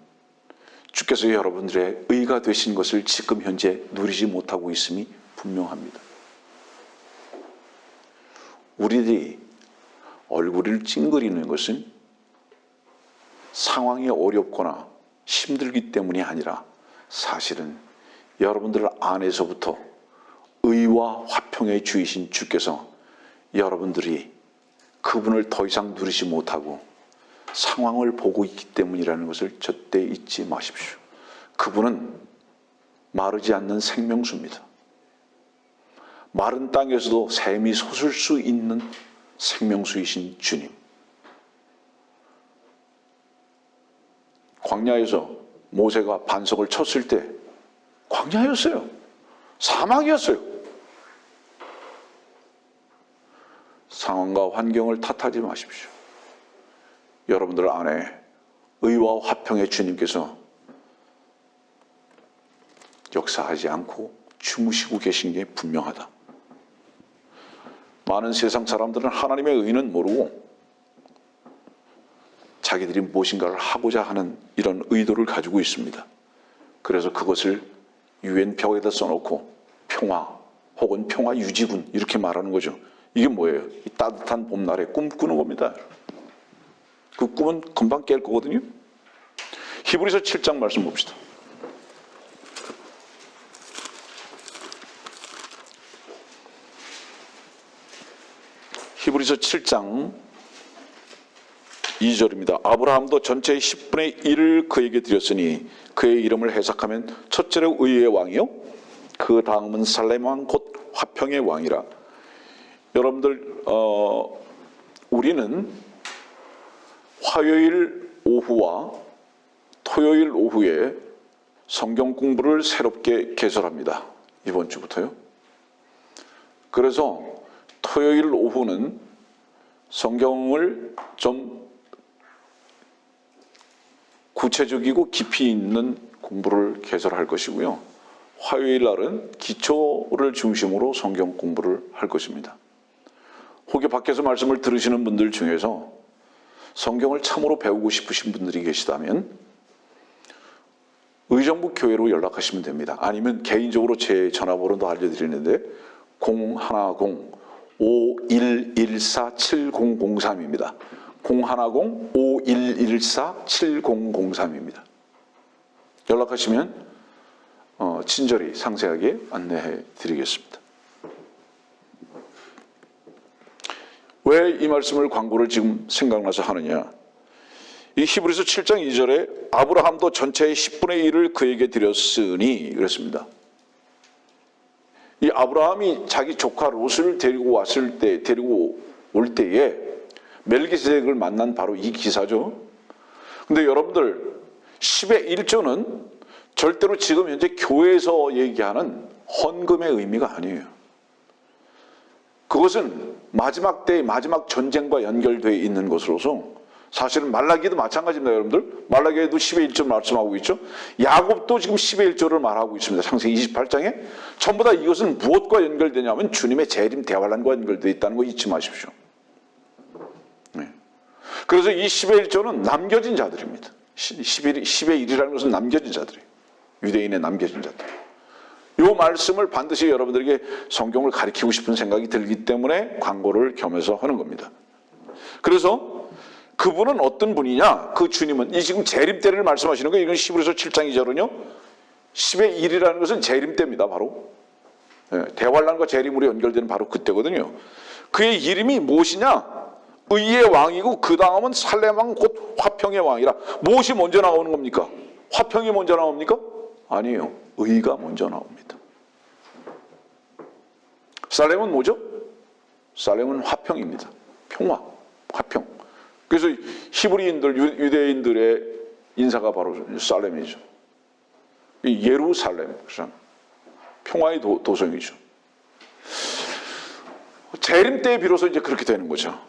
주께서 여러분들의 의가 되신 것을 지금 현재 누리지 못하고 있음이 분명합니다. 우리들이 얼굴을 찡그리는 것은 상황이 어렵거나 힘들기 때문이 아니라 사실은 여러분들 안에서부터 의와 화평의 주이신 주께서 여러분들이 그분을 더 이상 누리지 못하고 상황을 보고 있기 때문이라는 것을 절대 잊지 마십시오. 그분은 마르지 않는 생명수입니다. 마른 땅에서도 샘이 솟을 수 있는 생명수이신 주님. 광야에서 모세가 반석을 쳤을 때 광야였어요. 사막이었어요. 상황과 환경을 탓하지 마십시오. 여러분들 안에 의와 화평의 주님께서 역사하지 않고 주무시고 계신 게 분명하다. 많은 세상 사람들은 하나님의 의는 모르고 자기들이 무엇인가를 하고자 하는 이런 의도를 가지고 있습니다. 그래서 그것을 유엔 벽에다 써놓고 평화 혹은 평화 유지군 이렇게 말하는 거죠. 이게 뭐예요? 이 따뜻한 봄날에 꿈꾸는 겁니다. 그 꿈은 금방 깰 거거든요. 히브리서 7장 말씀 봅시다. 히브리서 7장 2절입니다. 아브라함도 전체의 10분의 1을 그에게 드렸으니 그의 이름을 해석하면 첫째로 의의 왕이요 그 다음은 살렘 왕 곧 화평의 왕이라. 여러분들 우리는 화요일 오후와 토요일 오후에 성경 공부를 새롭게 개설합니다. 이번 주부터요. 그래서 토요일 오후는 성경을 좀 구체적이고 깊이 있는 공부를 개설할 것이고요. 화요일 날은 기초를 중심으로 성경 공부를 할 것입니다. 혹여 밖에서 말씀을 들으시는 분들 중에서 성경을 참으로 배우고 싶으신 분들이 계시다면 의정부 교회로 연락하시면 됩니다. 아니면 개인적으로 제 전화번호도 알려드리는데 010-5114-7003입니다. 010-5114-7003입니다. 연락하시면 친절히 상세하게 안내해 드리겠습니다. 왜 이 말씀을 광고를 지금 생각나서 하느냐? 이 히브리서 7장 2절에 아브라함도 전체의 10분의 1을 그에게 드렸으니 그랬습니다. 이 아브라함이 자기 조카 롯을 데리고 올 때에 멜기세덱을 만난 바로 이 기사죠. 근데 여러분들 10의 1조는 절대로 지금 현재 교회에서 얘기하는 헌금의 의미가 아니에요. 그것은 마지막 때의 마지막 전쟁과 연결되어 있는 것으로서 사실은 말라기도 마찬가지입니다. 여러분들 말라기에도 10의 1조 말씀하고 있죠. 야곱도 지금 10의 1조를 말하고 있습니다. 창세기 28장에 전부 다 이것은 무엇과 연결되냐면 주님의 재림 대환란과 연결되어 있다는 거 잊지 마십시오. 네. 그래서 이 10의 1조는 남겨진 자들입니다. 10의 1이라는 것은 남겨진 자들이에요. 유대인의 남겨진 자들. 이 말씀을 반드시 여러분들에게 성경을 가르치고 싶은 생각이 들기 때문에 광고를 겸해서 하는 겁니다. 그래서 그분은 어떤 분이냐? 그 주님은 이 지금 재림 때를 말씀하시는 거예요. 이건 히브리서 7장이잖아요. 10의 1이라는 것은 재림 때입니다. 바로 대환란과 재림으로 연결되는 바로 그때거든요. 그의 이름이 무엇이냐? 의의 왕이고 그 다음은 살렘 왕 곧 화평의 왕이라. 무엇이 먼저 나오는 겁니까? 화평이 먼저 나옵니까? 아니에요. 의가 먼저 나옵니다. 살렘은 뭐죠? 살렘은 화평입니다. 평화, 화평. 그래서 히브리인들, 유대인들의 인사가 바로 살렘이죠. 예루살렘, 평화의 도성이죠. 재림 때에 비로소 이제 그렇게 되는 거죠.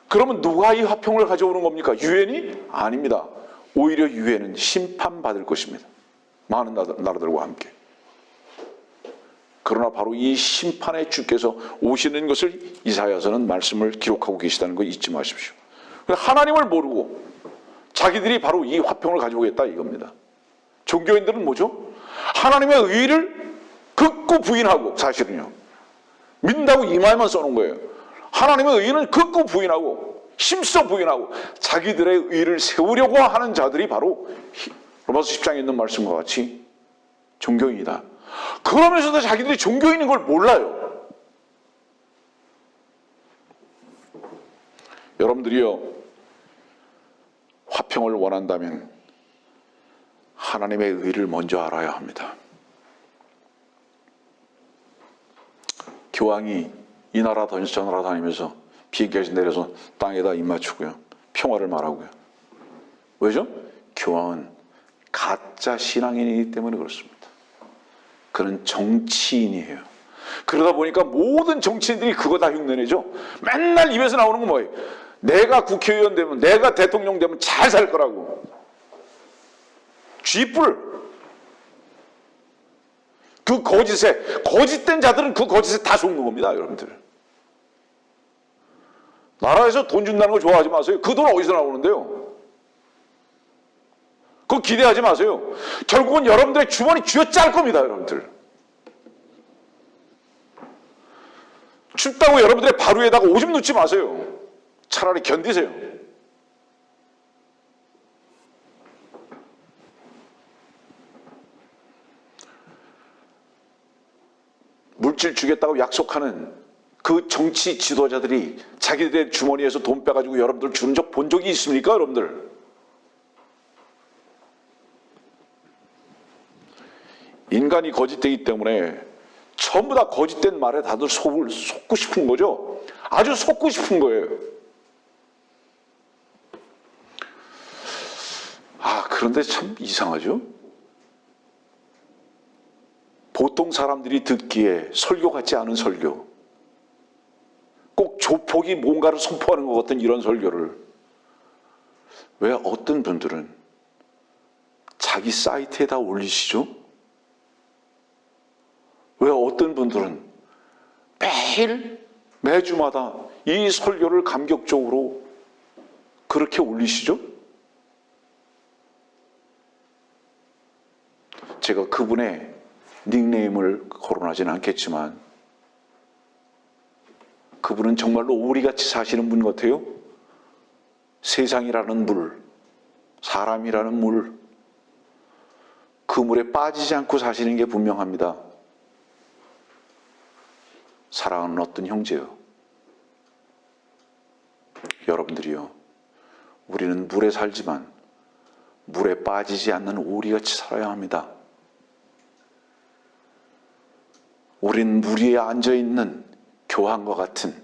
그러면 누가 이 화평을 가져오는 겁니까? 유엔이? 아닙니다. 오히려 유엔은 심판받을 것입니다. 많은 나라들과 함께. 그러나 바로 이 심판의 주께서 오시는 것을 이사야서는 말씀을 기록하고 계시다는 거 잊지 마십시오. 하나님을 모르고 자기들이 바로 이 화평을 가져오겠다 이겁니다. 종교인들은 뭐죠? 하나님의 의를 극구 부인하고, 사실은요. 믿는다고 이마에만 써놓은 거예요. 하나님의 의는 극구 부인하고 힘써 부인하고 자기들의 의를 세우려고 하는 자들이 바로 로마서 10장에 있는 말씀과 같이 종교인이다. 그러면서도 자기들이 종교인인 걸 몰라요. 여러분들이요, 화평을 원한다면 하나님의 의를 먼저 알아야 합니다. 교황이 이 나라 저 나라 다니면서 비행기에서 내려서 땅에다 입 맞추고요, 평화를 말하고요. 왜죠? 교황은 가짜 신앙인이기 때문에 그렇습니다. 그는 정치인이에요. 그러다 보니까 모든 정치인들이 그거 다 흉내내죠. 맨날 입에서 나오는 건 뭐예요? 내가 국회의원 되면, 내가 대통령 되면 잘 살 거라고. 쥐뿔. 그 거짓에, 거짓된 자들은 그 거짓에 다 속는 겁니다, 여러분들. 나라에서 돈 준다는 걸 좋아하지 마세요. 그 돈 어디서 나오는데요? 그거 기대하지 마세요. 결국은 여러분들의 주머니 쥐어짤 겁니다, 여러분들. 춥다고 여러분들의 발 위에다가 오줌 넣지 마세요. 차라리 견디세요. 물질 주겠다고 약속하는 그 정치 지도자들이 자기들의 주머니에서 돈 빼가지고 여러분들 주는 적 본 적이 있습니까, 여러분들? 인간이 거짓되기 때문에 전부 다 거짓된 말에 다들 속고 싶은 거죠. 아주 속고 싶은 거예요. 그런데 참 이상하죠. 보통 사람들이 듣기에 설교 같지 않은 설교, 꼭 조폭이 뭔가를 선포하는 것 같은 이런 설교를 왜 어떤 분들은 자기 사이트에다 올리시죠? 왜 어떤 분들은 매주마다 이 설교를 감격적으로 그렇게 올리시죠? 제가 그분의 닉네임을 거론하지는 않겠지만 그분은 정말로 오리같이 사시는 분 같아요. 세상이라는 물, 사람이라는 물, 그 물에 빠지지 않고 사시는 게 분명합니다. 사랑하는 어떤 형제요, 여러분들이요, 우리는 물에 살지만 물에 빠지지 않는 오리같이 살아야 합니다. 우린 물 위에 앉아있는 교황과 같은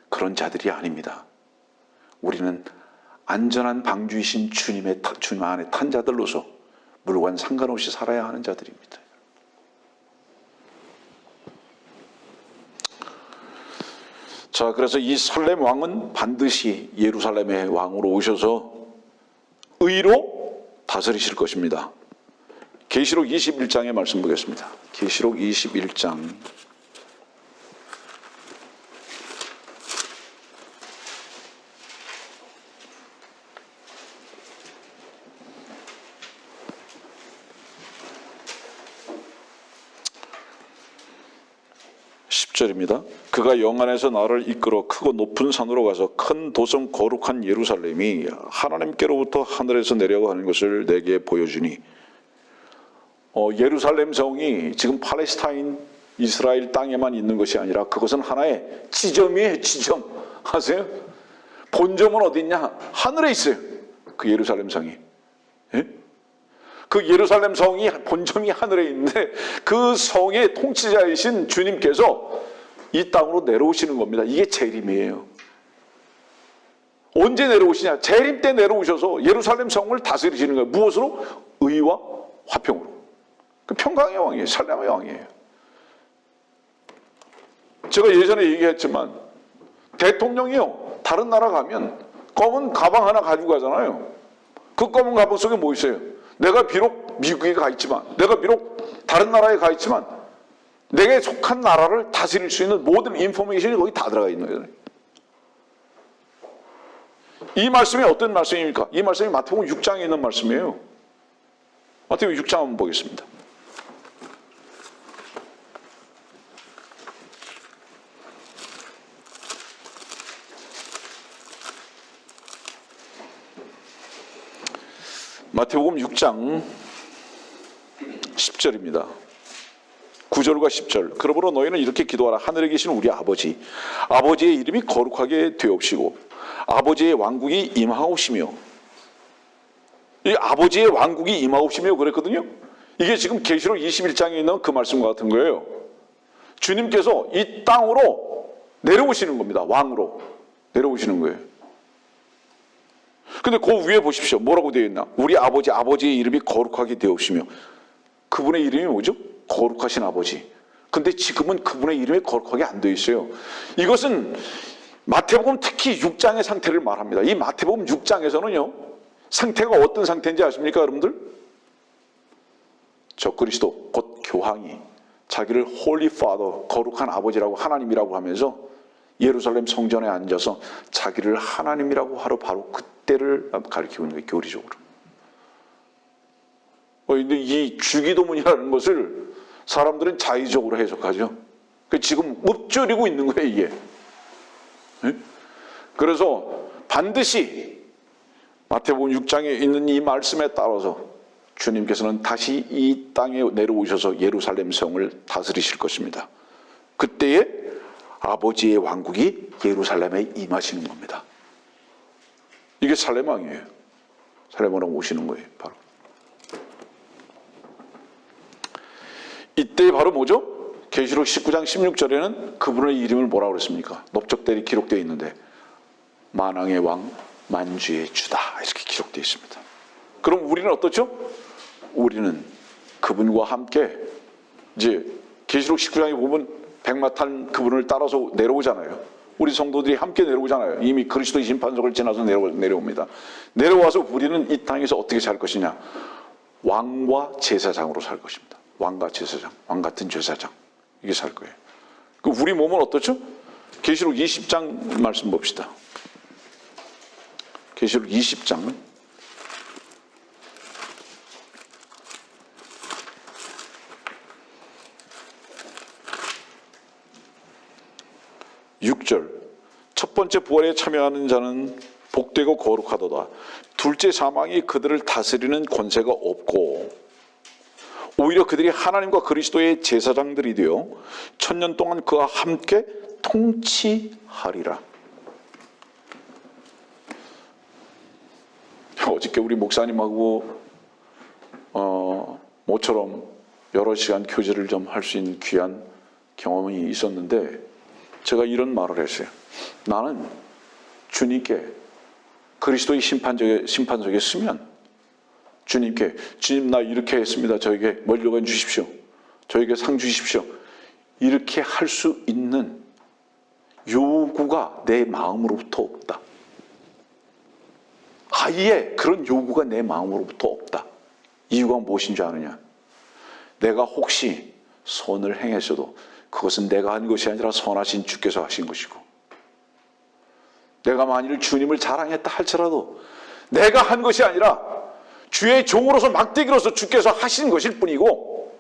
그런 자들이 아닙니다. 우리는 안전한 방주이신 주님 안에 탄 자들로서 물과는 상관없이 살아야 하는 자들입니다. 자, 그래서 이 살렘 왕은 반드시 예루살렘의 왕으로 오셔서 의로 다스리실 것입니다. 계시록 21장의 말씀 보겠습니다. 계시록 21장 10 10절입니다. 그가 영안에서 나를 이끌어 크고 높은 산으로 가서 큰 도성 거룩한 예루살렘이 하나님께로부터 하늘에서 내려가는 것을 내게 보여주니, 예루살렘 성이 지금 팔레스타인 이스라엘 땅에만 있는 것이 아니라 그것은 하나의 지점이에요. 지점. 아세요? 본점은 어디 있냐? 하늘에 있어요. 그 예루살렘 성이. 예? 그 예루살렘 성이 본점이 하늘에 있는데 그 성의 통치자이신 주님께서 이 땅으로 내려오시는 겁니다. 이게 재림이에요. 언제 내려오시냐? 재림 때 내려오셔서 예루살렘 성을 다스리시는 거예요. 무엇으로? 의와 화평으로. 그 평강의 왕이에요. 살렘의 왕이에요. 제가 예전에 얘기했지만 대통령이요, 다른 나라 가면 검은 가방 하나 가지고 가잖아요. 그 검은 가방 속에 뭐 있어요? 내가 비록 미국에 가 있지만, 내가 비록 다른 나라에 가 있지만 내게 속한 나라를 다스릴 수 있는 모든 인포메이션이 거기 다 들어가 있는 거예요. 이 말씀이 어떤 말씀입니까? 이 말씀이 마태복음 6장에 있는 말씀이에요. 마태복음 6장 한번 보겠습니다. 마태복음 6장 10절입니다. 9절과 10절. 그러므로 너희는 이렇게 기도하라. 하늘에 계신 우리 아버지, 아버지의 이름이 거룩하게 되옵시고 아버지의 왕국이 임하옵시며. 이 아버지의 왕국이 임하옵시며 그랬거든요. 이게 지금 계시록 21장에 있는 그 말씀과 같은 거예요. 주님께서 이 땅으로 내려오시는 겁니다. 왕으로 내려오시는 거예요. 근데 그 위에 보십시오. 뭐라고 되어 있나? 우리 아버지, 아버지의 이름이 거룩하게 되옵시며. 그분의 이름이 뭐죠? 거룩하신 아버지. 근데 지금은 그분의 이름이 거룩하게 안 되어 있어요. 이것은 마태복음 특히 6장의 상태를 말합니다. 이 마태복음 6장에서는요, 상태가 어떤 상태인지 아십니까, 여러분들? 적그리스도, 곧 교황이 자기를 Holy Father, 거룩한 아버지라고, 하나님이라고 하면서 예루살렘 성전에 앉아서 자기를 하나님이라고 하러 바로 그때를 가리키고 있는 거예요, 교리적으로. 근데 이 주기도문이라는 것을 사람들은 자의적으로 해석하죠. 지금 읊조리고 있는 거예요, 이게. 그래서 반드시 마태복음 6장에 있는 이 말씀에 따라서 주님께서는 다시 이 땅에 내려오셔서 예루살렘 성을 다스리실 것입니다. 그때에 아버지의 왕국이 예루살렘에 임하시는 겁니다. 이게 살렘왕이에요. 살렘왕으로 오시는 거예요, 바로. 이때 바로 뭐죠? 계시록 19장 16절에는 그분의 이름을 뭐라고 그랬습니까? 넓적대리 기록되어 있는데 만왕의 왕, 만주의 주다, 이렇게 기록되어 있습니다. 그럼 우리는 어떻죠? 우리는 그분과 함께 이제 계시록 19장에 보면 백마탄 그분을 따라서 내려오잖아요. 우리 성도들이 함께 내려오잖아요. 이미 그리스도의 심판석을 지나서 내려옵니다. 내려와서 우리는 이 땅에서 어떻게 살 것이냐? 왕과 제사장으로 살 것입니다. 왕과 제사장, 왕 같은 제사장, 이게 살 거예요. 우리 몸은 어떻죠? 계시록 20장 말씀 봅시다. 계시록 20장 6절. 첫 번째 부활에 참여하는 자는 복되고 거룩하도다. 둘째 사망이 그들을 다스리는 권세가 없고 오히려 그들이 하나님과 그리스도의 제사장들이 되어 천년 동안 그와 함께 통치하리라. 어저께 우리 목사님하고 모처럼 여러 시간 교제를 좀 할 수 있는 귀한 경험이 있었는데 제가 이런 말을 했어요. 나는 주님께 그리스도의 심판석에 서면 주님께 주님 나 이렇게 했습니다. 저에게 멀려가 주십시오. 저에게 상 주십시오. 이렇게 할 수 있는 요구가 내 마음으로부터 없다. 아예 그런 요구가 내 마음으로부터 없다. 이유가 무엇인 줄 아느냐? 내가 혹시 선을 행했어도 그것은 내가 한 것이 아니라 선하신 주께서 하신 것이고, 내가 만일 주님을 자랑했다 할지라도 내가 한 것이 아니라 주의 종으로서 막대기로서 주께서 하신 것일 뿐이고,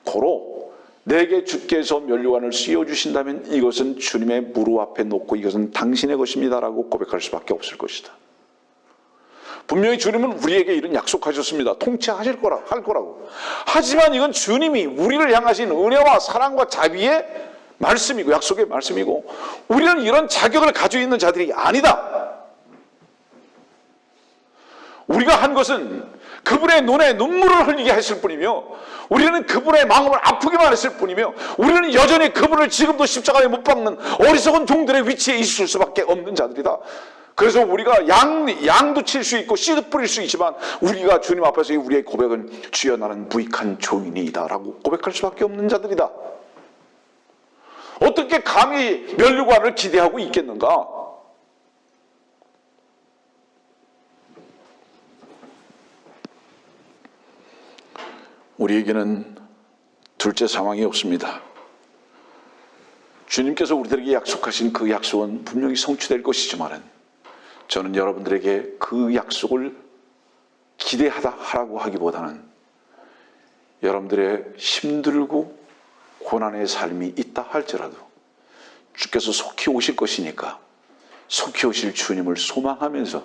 고로 내게 주께서 면류관을 씌워주신다면 이것은 주님의 무릎 앞에 놓고 이것은 당신의 것입니다라고 고백할 수밖에 없을 것이다. 분명히 주님은 우리에게 이런 약속하셨습니다. 통치하실 거라, 할 거라고. 하지만 이건 주님이 우리를 향하신 은혜와 사랑과 자비의 말씀이고 약속의 말씀이고 우리는 이런 자격을 가지고 있는 자들이 아니다. 우리가 한 것은 그분의 눈에 눈물을 흘리게 했을 뿐이며 우리는 그분의 마음을 아프게만 했을 뿐이며 우리는 여전히 그분을 지금도 십자가에 못 박는 어리석은 종들의 위치에 있을 수밖에 없는 자들이다. 그래서 우리가 양도 칠 수 있고 씨도 뿌릴 수 있지만 우리가 주님 앞에서 우리의 고백은 주여 나는 무익한 종이니이다 라고 고백할 수밖에 없는 자들이다. 어떻게 감히 면류관을 기대하고 있겠는가? 우리에게는 둘째 상황이 없습니다. 주님께서 우리들에게 약속하신 그 약속은 분명히 성취될 것이지만 저는 여러분들에게 그 약속을 기대하라고 하기보다는 여러분들의 힘들고 고난의 삶이 있다 할지라도 주께서 속히 오실 것이니까 속히 오실 주님을 소망하면서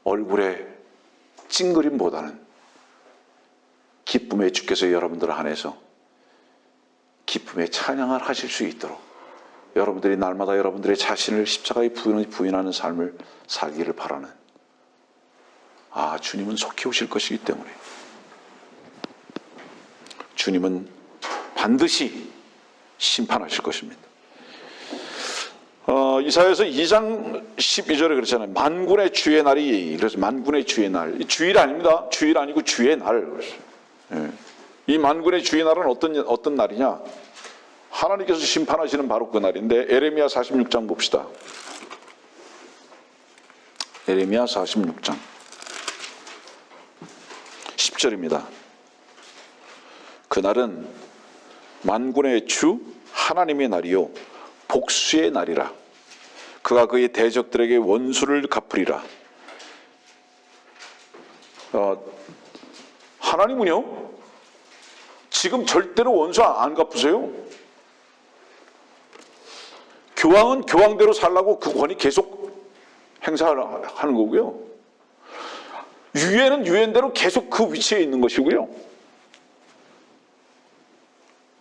얼굴에 찡그림보다는 기쁨의 주께서 여러분들을 안에서 기쁨의 찬양을 하실 수 있도록 여러분들이 날마다 여러분들의 자신을 십자가에 부인하는 삶을 살기를 바라는 주님은 속히 오실 것이기 때문에 주님은 반드시 심판하실 것입니다. 이사야서 2장 12절에 그렇잖아요. 만군의 주의 날이, 그래서 만군의 주의 날, 주일 아닙니다. 주일 아니고 주의 날. 예. 이 만군의 주의 날은 어떤 날이냐? 하나님께서 심판하시는 바로 그 날인데 에레미야 46장 봅시다. 에레미야 46장 10절입니다. 그날은 만군의 주 하나님의 날이요 복수의 날이라. 그가 그의 대적들에게 원수를 갚으리라. 하나님은요 지금 절대로 원수 안 갚으세요. 교황은 교황대로 살라고 그 권위 계속 행사하는 거고요. 유엔은 유엔대로 계속 그 위치에 있는 것이고요.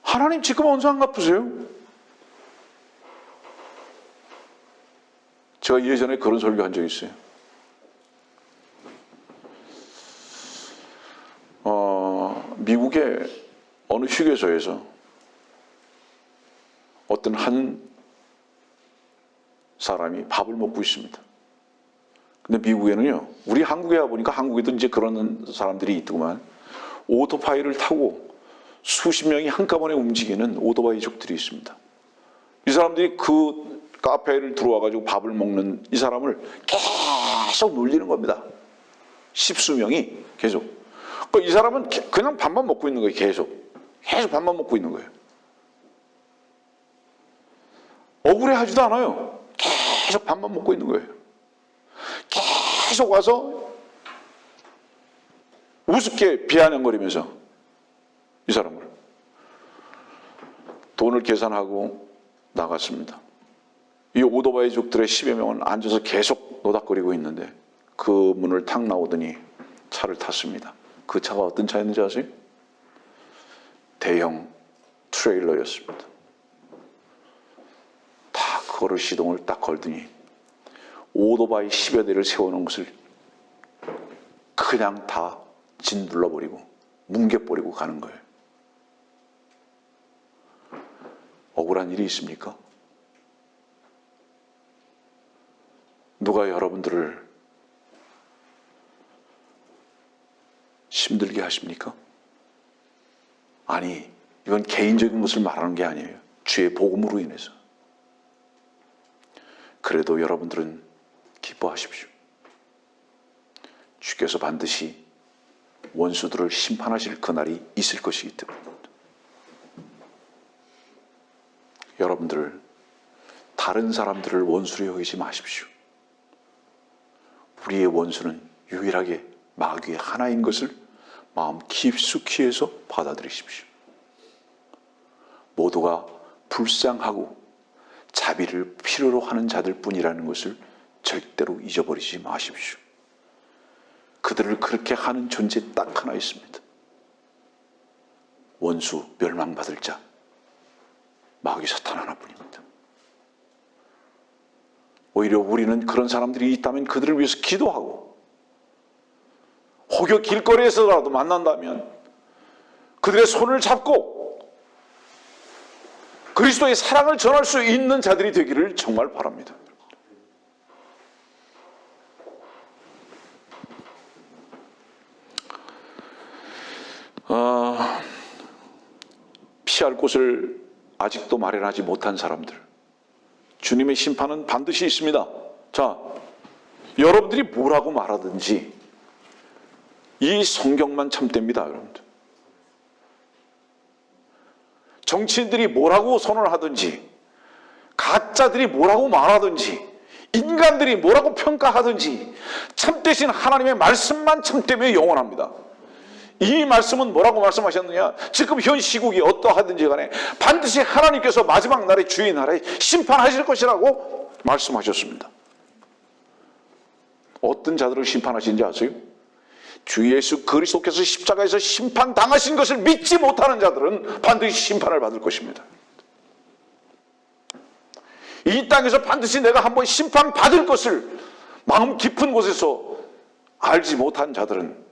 하나님 지금 원수 안 갚으세요. 제가 예전에 그런 설교한 적이 있어요. 미국의 어느 휴게소에서 어떤 한 사람이 밥을 먹고 있습니다. 근데 미국에는요, 우리 한국에 와보니까 한국에도 이제 그런 사람들이 있더구만, 오토바이를 타고 수십 명이 한꺼번에 움직이는 오토바이족들이 있습니다. 이 사람들이 그 카페를 들어와가지고 밥을 먹는 이 사람을 계속 놀리는 겁니다. 십수명이 계속. 이 사람은 그냥 밥만 먹고 있는 거예요. 계속 밥만 먹고 있는 거예요. 억울해하지도 않아요. 계속 밥만 먹고 있는 거예요. 계속 와서 우습게 비아냥거리면서 이 사람을 돈을 계산하고 나갔습니다. 이 오토바이족들의 10여 명은 앉아서 계속 노닥거리고 있는데 그 문을 탁 나오더니 차를 탔습니다. 그 차가 어떤 차였는지 아세요? 대형 트레일러였습니다. 다 그거를 시동을 딱 걸더니 오토바이 10여 대를 세워놓은 것을 그냥 다 짓눌러버리고 뭉개버리고 가는 거예요. 억울한 일이 있습니까? 누가 여러분들을 힘들게 하십니까? 아니, 이건 개인적인 것을 말하는 게 아니에요. 주의 복음으로 인해서. 그래도 여러분들은 기뻐하십시오. 주께서 반드시 원수들을 심판하실 그날이 있을 것이기 때문입니다. 여러분들, 다른 사람들을 원수로 여기지 마십시오. 우리의 원수는 유일하게 마귀의 하나인 것을 마음 깊숙이 해서 받아들이십시오. 모두가 불쌍하고 자비를 필요로 하는 자들 뿐이라는 것을 절대로 잊어버리지 마십시오. 그들을 그렇게 하는 존재 딱 하나 있습니다. 원수, 멸망받을 자, 마귀 사탄 하나뿐입니다. 오히려 우리는 그런 사람들이 있다면 그들을 위해서 기도하고, 혹여 길거리에서라도 만난다면 그들의 손을 잡고 그리스도의 사랑을 전할 수 있는 자들이 되기를 정말 바랍니다. 피할 곳을 아직도 마련하지 못한 사람들, 주님의 심판은 반드시 있습니다. 자, 여러분들이 뭐라고 말하든지 이 성경만 참됩니다, 여러분들. 정치인들이 뭐라고 선언하든지, 가짜들이 뭐라고 말하든지, 인간들이 뭐라고 평가하든지 참되신 하나님의 말씀만 참되며 영원합니다. 이 말씀은 뭐라고 말씀하셨느냐? 지금 현 시국이 어떠하든지 간에 반드시 하나님께서 마지막 날에 주의 나라에 심판하실 것이라고 말씀하셨습니다. 어떤 자들을 심판하시는지 아세요? 주 예수 그리스도께서 십자가에서 심판당하신 것을 믿지 못하는 자들은 반드시 심판을 받을 것입니다. 이 땅에서 반드시 내가 한번 심판받을 것을 마음 깊은 곳에서 알지 못한 자들은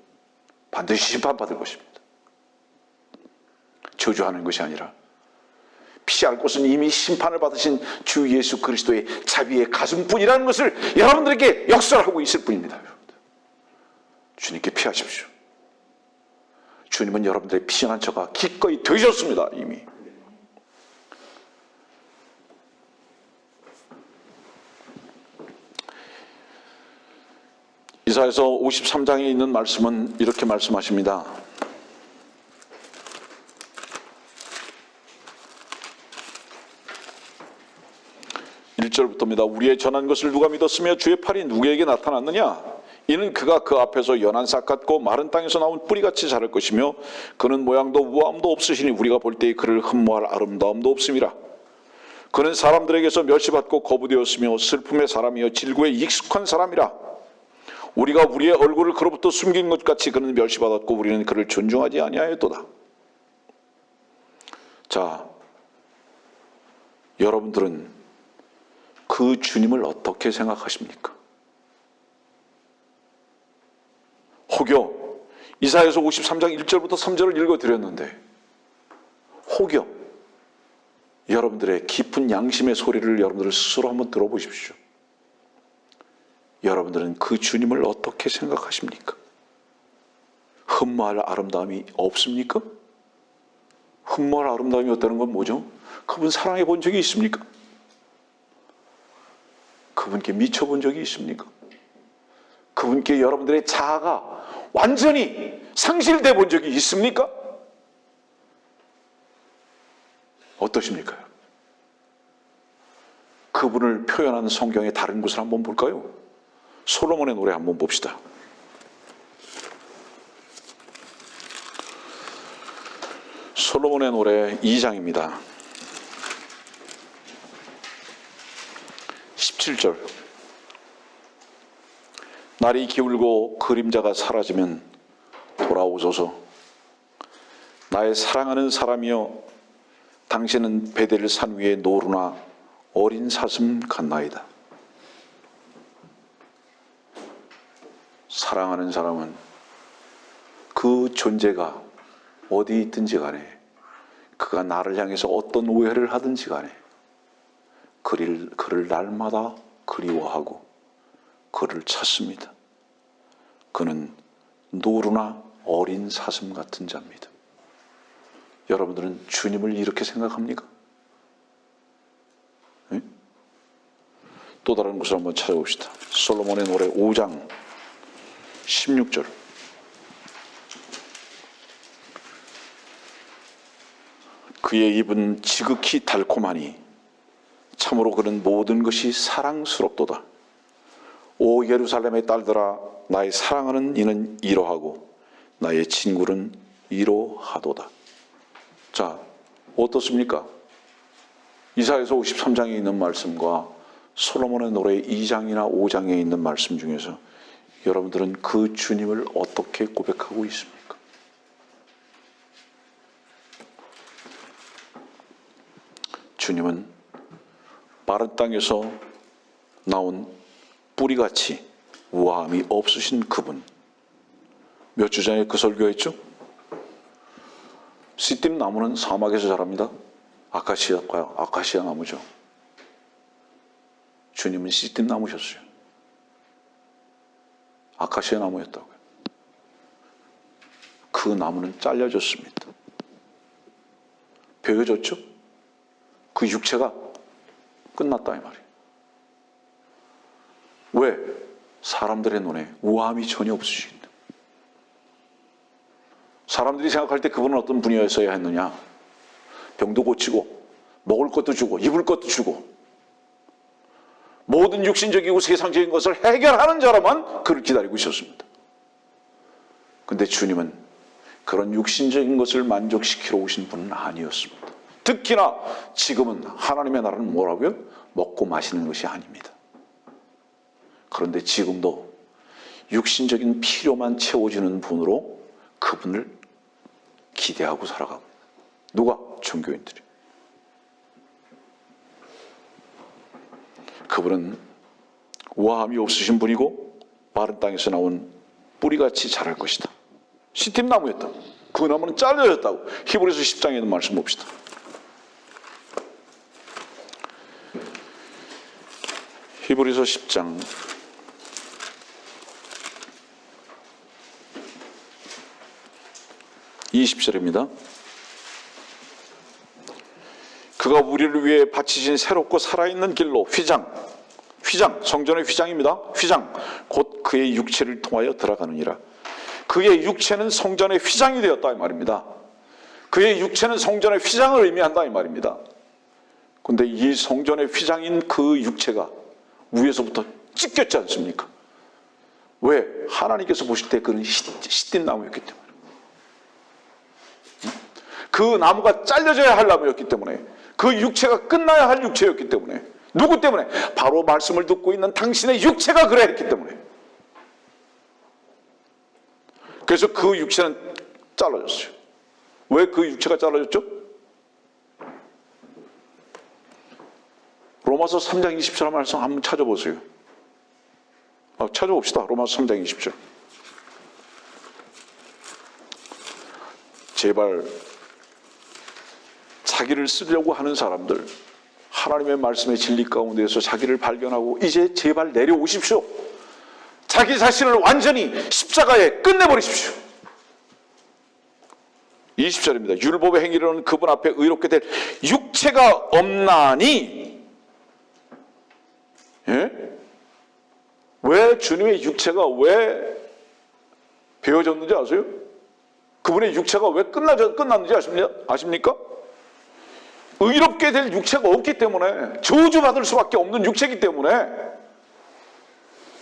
반드시 심판받을 것입니다. 저주하는 것이 아니라 피할 곳은 이미 심판을 받으신 주 예수 그리스도의 자비의 가슴뿐이라는 것을 여러분들에게 역설하고 있을 뿐입니다. 주님께 피하십시오. 주님은 여러분들의 피신한 처가 기꺼이 되셨습니다. 이미. 이사야서 53장에 있는 말씀은 이렇게 말씀하십니다. 1절부터입니다. 우리의 전한 것을 누가 믿었으며 주의 팔이 누구에게 나타났느냐? 이는 그가 그 앞에서 연한 싹 같고 마른 땅에서 나온 뿌리같이 자랄 것이며 그는 모양도 우아함도 없으시니 우리가 볼 때에 그를 흠모할 아름다움도 없음이라. 그는 사람들에게서 멸시받고 거부되었으며 슬픔의 사람이여 질고에 익숙한 사람이라. 우리가 우리의 얼굴을 그로부터 숨긴 것 같이 그는 멸시받았고 우리는 그를 존중하지 아니하였도다. 자, 여러분들은 그 주님을 어떻게 생각하십니까? 혹여 이사야서 53장 1절부터 3절을 읽어드렸는데 혹여 여러분들의 깊은 양심의 소리를 여러분들 스스로 한번 들어보십시오. 여러분들은 그 주님을 어떻게 생각하십니까? 흠모할 아름다움이 없습니까? 흠모할 아름다움이 없다는 건 뭐죠? 그분 사랑해 본 적이 있습니까? 그분께 미쳐본 적이 있습니까? 그분께 여러분들의 자아가 완전히 상실돼 본 적이 있습니까? 어떠십니까? 그분을 표현하는 성경의 다른 곳을 한번 볼까요? 솔로몬의 노래 한번 봅시다. 솔로몬의 노래 2장입니다. 17절. 날이 기울고 그림자가 사라지면 돌아오소서. 나의 사랑하는 사람이여, 당신은 베델 산 위의 노루나 어린 사슴 같나이다. 사랑하는 사람은 그 존재가 어디 있든지 간에, 그가 나를 향해서 어떤 오해를 하든지 간에 그를 날마다 그리워하고 그를 찾습니다. 그는 노루나 어린 사슴 같은 자입니다. 여러분들은 주님을 이렇게 생각합니까? 네? 또 다른 곳을 한번 찾아봅시다. 솔로몬의 노래 5장 16절. 그의 입은 지극히 달콤하니 참으로 그는 모든 것이 사랑스럽도다. 오 예루살렘의 딸들아, 나의 사랑하는 이는 이러하고 나의 친구는 이러하도다. 자, 어떻습니까? 이사야서 53장에 있는 말씀과 솔로몬의 노래 2장이나 5장에 있는 말씀 중에서 여러분들은 그 주님을 어떻게 고백하고 있습니까? 주님은 마른 땅에서 나온 뿌리같이 우아함이 없으신 그분. 몇 주 전에 그 설교했죠? 시띠 나무는 사막에서 자랍니다. 아카시아 나무죠. 주님은 시띠 나무셨어요. 아카시아 나무였다고요. 그 나무는 잘려졌습니다. 베어졌죠? 그 육체가 끝났다 이 말이에요. 왜? 사람들의 눈에 우아함이 전혀 없으시기 때문에. 사람들이 생각할 때 그분은 어떤 분이었어야 했느냐? 병도 고치고 먹을 것도 주고 입을 것도 주고 모든 육신적이고 세상적인 것을 해결하는 자로만 그를 기다리고 있었습니다. 그런데 주님은 그런 육신적인 것을 만족시키러 오신 분은 아니었습니다. 특히나 지금은 하나님의 나라는 뭐라고요? 먹고 마시는 것이 아닙니다. 그런데 지금도 육신적인 필요만 채워주는 분으로 그분을 기대하고 살아갑니다. 누가? 종교인들이. 그분은 우아함이 없으신 분이고 마른 땅에서 나온 뿌리같이 자랄 것이다. 시팀나무였다. 그 나무는 잘려졌다고. 히브리서 10장에 있는 말씀 봅시다. 히브리서 10장 20절입니다. 그가 우리를 위해 바치신 새롭고 살아있는 길로 휘장, 성전의 휘장입니다. 휘장, 곧 그의 육체를 통하여 들어가느니라. 그의 육체는 성전의 휘장이 되었다 이 말입니다. 그의 육체는 성전의 휘장을 의미한다 이 말입니다. 그런데 이 성전의 휘장인 그 육체가 위에서부터 찢겼지 않습니까? 왜? 하나님께서 보실 때 그는 시딘 나무였기 때문에. 그 나무가 잘려져야 할 나무였기 때문에, 그 육체가 끝나야 할 육체였기 때문에. 누구 때문에? 바로 말씀을 듣고 있는 당신의 육체가 그래야 했기 때문에. 그래서 그 육체는 잘라졌어요. 왜 그 육체가 잘라졌죠? 로마서 3장 20절 말씀 한번 찾아보세요. 찾아봅시다. 로마서 3장 20절. 제발 자기를 쓰려고 하는 사람들, 하나님의 말씀의 진리 가운데에서 자기를 발견하고 이제 제발 내려오십시오. 자기 자신을 완전히 십자가에 끝내버리십시오. 20절입니다. 율법의 행위로는 그분 앞에 의롭게 될 육체가 없나니. 예? 왜 주님의 육체가 왜 베어졌는지 아세요? 그분의 육체가 왜 끝났는지 아십니까? 의롭게 될 육체가 없기 때문에, 저주받을 수밖에 없는 육체이기 때문에,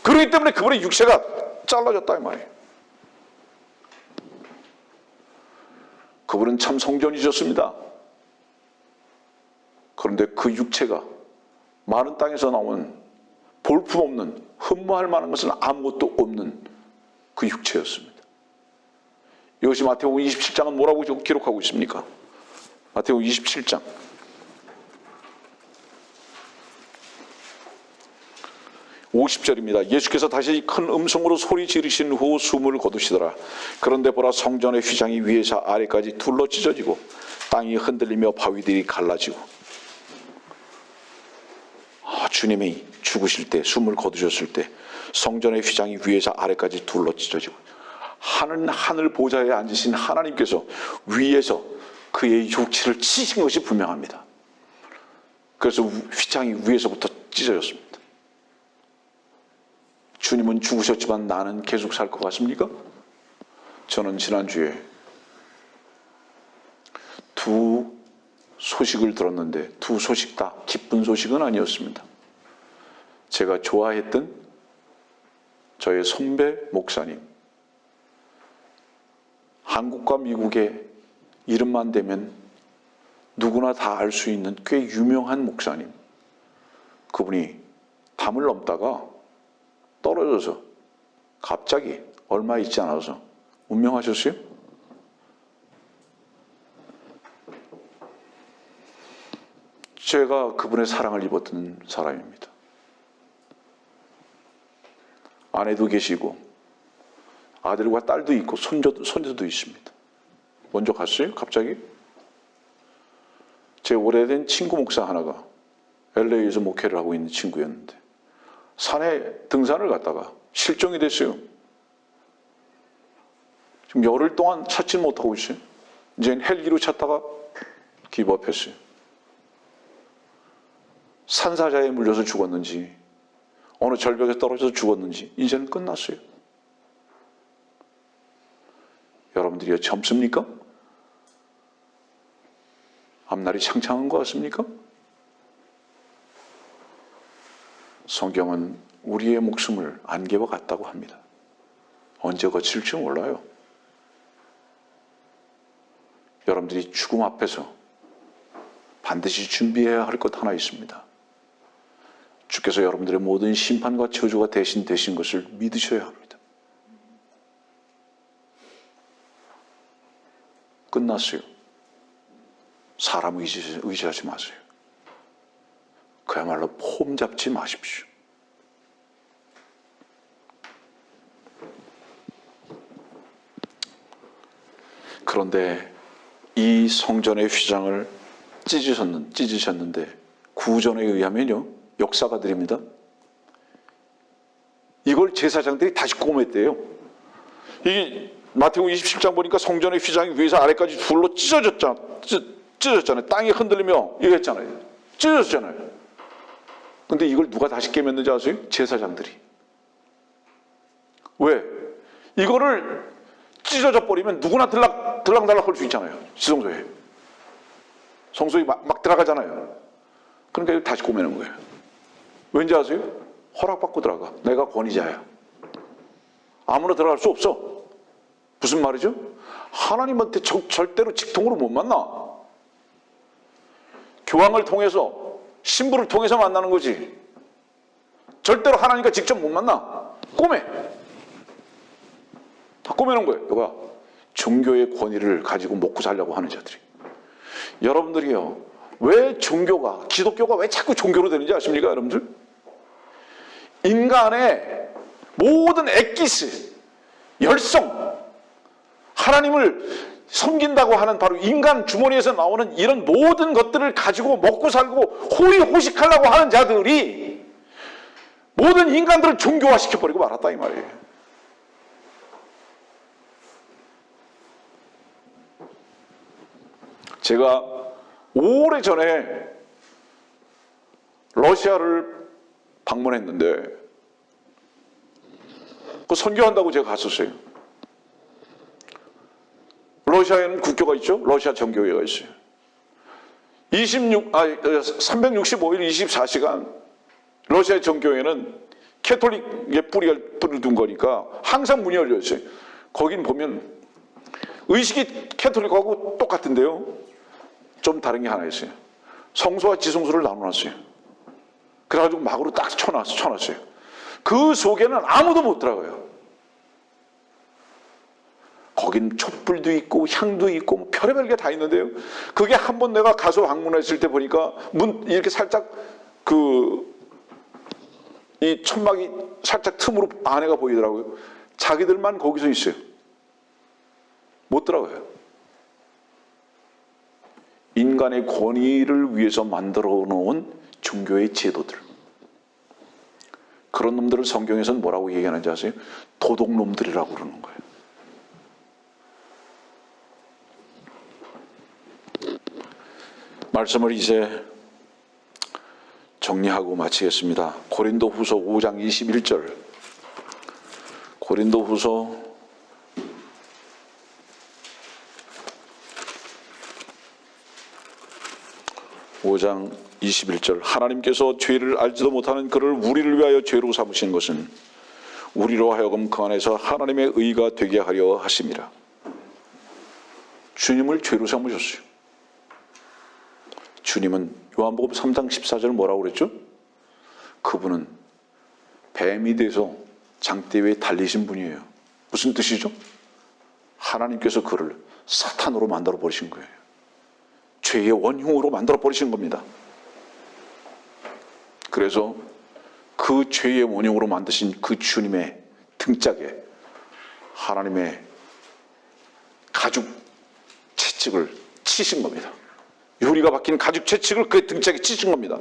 그렇기 때문에 그분의 육체가 잘라졌다 이 말이에요. 그분은 참 성전이셨습니다. 그런데 그 육체가 마른 땅에서 나온 볼품없는, 흠모할 만한 것은 아무것도 없는 그 육체였습니다. 이것이 마태복음 27장은 뭐라고 기록하고 있습니까? 마태복음 27장 50절입니다. 예수께서 다시 큰 음성으로 소리 지르신 후 숨을 거두시더라. 그런데 보라, 성전의 휘장이 위에서 아래까지 둘러 찢어지고 땅이 흔들리며 바위들이 갈라지고. 주님이 죽으실 때, 숨을 거두셨을 때 성전의 휘장이 위에서 아래까지 둘러 찢어지고, 하늘 보좌에 앉으신 하나님께서 위에서 그의 육체를 치신 것이 분명합니다. 그래서 휘장이 위에서부터 찢어졌습니다. 주님은 죽으셨지만 나는 계속 살 것 같습니까? 저는 지난주에 두 소식을 들었는데 두 소식 다 기쁜 소식은 아니었습니다. 제가 좋아했던 저의 선배 목사님, 한국과 미국의 이름만 대면 누구나 다 알 수 있는 꽤 유명한 목사님. 그분이 담을 넘다가 떨어져서 갑자기 얼마 있지 않아서 운명하셨어요. 제가 그분의 사랑을 입었던 사람입니다. 아내도 계시고 아들과 딸도 있고 손주도 있습니다. 먼저 갔어요, 갑자기? 제 오래된 친구 목사 하나가 LA에서 목회를 하고 있는 친구였는데 산에 등산을 갔다가 실종이 됐어요. 지금 열흘 동안 찾지 못하고 있어요. 이제는 헬기로 찾다가 기부업했어요. 산사자에 물려서 죽었는지 어느 절벽에 떨어져서 죽었는지 이제는 끝났어요. 여러분들이요, 젊습니까? 앞날이 창창한 것 같습니까? 성경은 우리의 목숨을 안개와 같다고 합니다. 언제 거칠지 몰라요. 여러분들이 죽음 앞에서 반드시 준비해야 할 것 하나 있습니다. 주께서 여러분들의 모든 심판과 저주가 대신 되신 것을 믿으셔야 합니다. 끝났어요. 사람 의지하지 마세요. 그야말로 폼 잡지 마십시오. 그런데 이 성전의 휘장을 찢으셨는데 구전에 의하면요, 역사가들입니다. 이걸 제사장들이 다시 꼬맸대요. 이 마태복음 27장 보니까 성전의 휘장이 위에서 아래까지 불로 찢어졌잖아요. 땅이 흔들리며 이거 했잖아요. 찢어졌잖아요. 근데 이걸 누가 다시 깨맸는지 아세요? 제사장들이. 왜? 이거를 찢어져 버리면 누구나 들락달락 할 수 있잖아요. 지성소에. 성소에 막 들어가잖아요. 그러니까 이걸 다시 꼬매는 거예요. 왠지 아세요? 허락받고 들어가. 내가 권위자야. 아무나 들어갈 수 없어. 무슨 말이죠? 하나님한테 절대로 직통으로 못 만나. 교황을 통해서, 신부를 통해서 만나는 거지. 절대로 하나님과 직접 못 만나. 꼬매. 다 꼬매는 거예요. 이거 종교의 권위를 가지고 먹고 살려고 하는 자들이. 여러분들이요, 왜 종교가, 기독교가 왜 자꾸 종교로 되는지 아십니까, 여러분들? 인간의 모든 엑기스, 열성, 하나님을 섬긴다고 하는 바로 인간 주머니에서 나오는 이런 모든 것들을 가지고 먹고 살고 호의호식하려고 하는 자들이 모든 인간들을 종교화시켜버리고 말았다 이 말이에요. 제가 오래전에 러시아를 방문했는데 그 선교한다고 제가 갔었어요. 러시아에는 국교가 있죠. 러시아 정교회가 있어요. 365일 24시간 러시아 정교회는 캐톨릭의 뿌리를 둔 거니까 항상 문이 열려 있어요. 거긴 보면 의식이 캐톨릭하고 똑같은데요. 좀 다른 게 하나 있어요. 성소와 지성소를 나눠놨어요. 그래가지고 막으로 딱 쳐놨어요. 그 속에는 아무도 못 들어가요. 거긴 촛불도 있고 향도 있고 뭐 별의별 게 다 있는데요. 그게 한번 내가 가서 방문했을 때 보니까 문 이렇게 살짝 이 천막이 살짝 틈으로 안에가 보이더라고요. 자기들만 거기서 있어요. 못 들어가요. 인간의 권위를 위해서 만들어 놓은 종교의 제도들. 그런 놈들을 성경에서는 뭐라고 얘기하는지 아세요? 도둑놈들이라고 그러는 거예요. 말씀을 이제 정리하고 마치겠습니다. 고린도후서 5장 21절. 고린도후서 5장 21절. 하나님께서 죄를 알지도 못하는 그를 우리를 위하여 죄로 삼으신 것은 우리로 하여금 그 안에서 하나님의 의가 되게 하려 하심이라. 주님을 죄로 삼으셨어요. 주님은 요한복음 3장 14절 뭐라고 그랬죠? 그분은 뱀이 돼서 장대 위에 달리신 분이에요. 무슨 뜻이죠? 하나님께서 그를 사탄으로 만들어 버리신 거예요. 죄의 원흉으로 만들어 버리신 겁니다. 그래서 그 죄의 원흉으로 만드신 그 주님의 등짝에 하나님의 가죽 채찍을 치신 겁니다. 유리가 박힌 가죽 채찍을 그의 등짝에 치신 겁니다.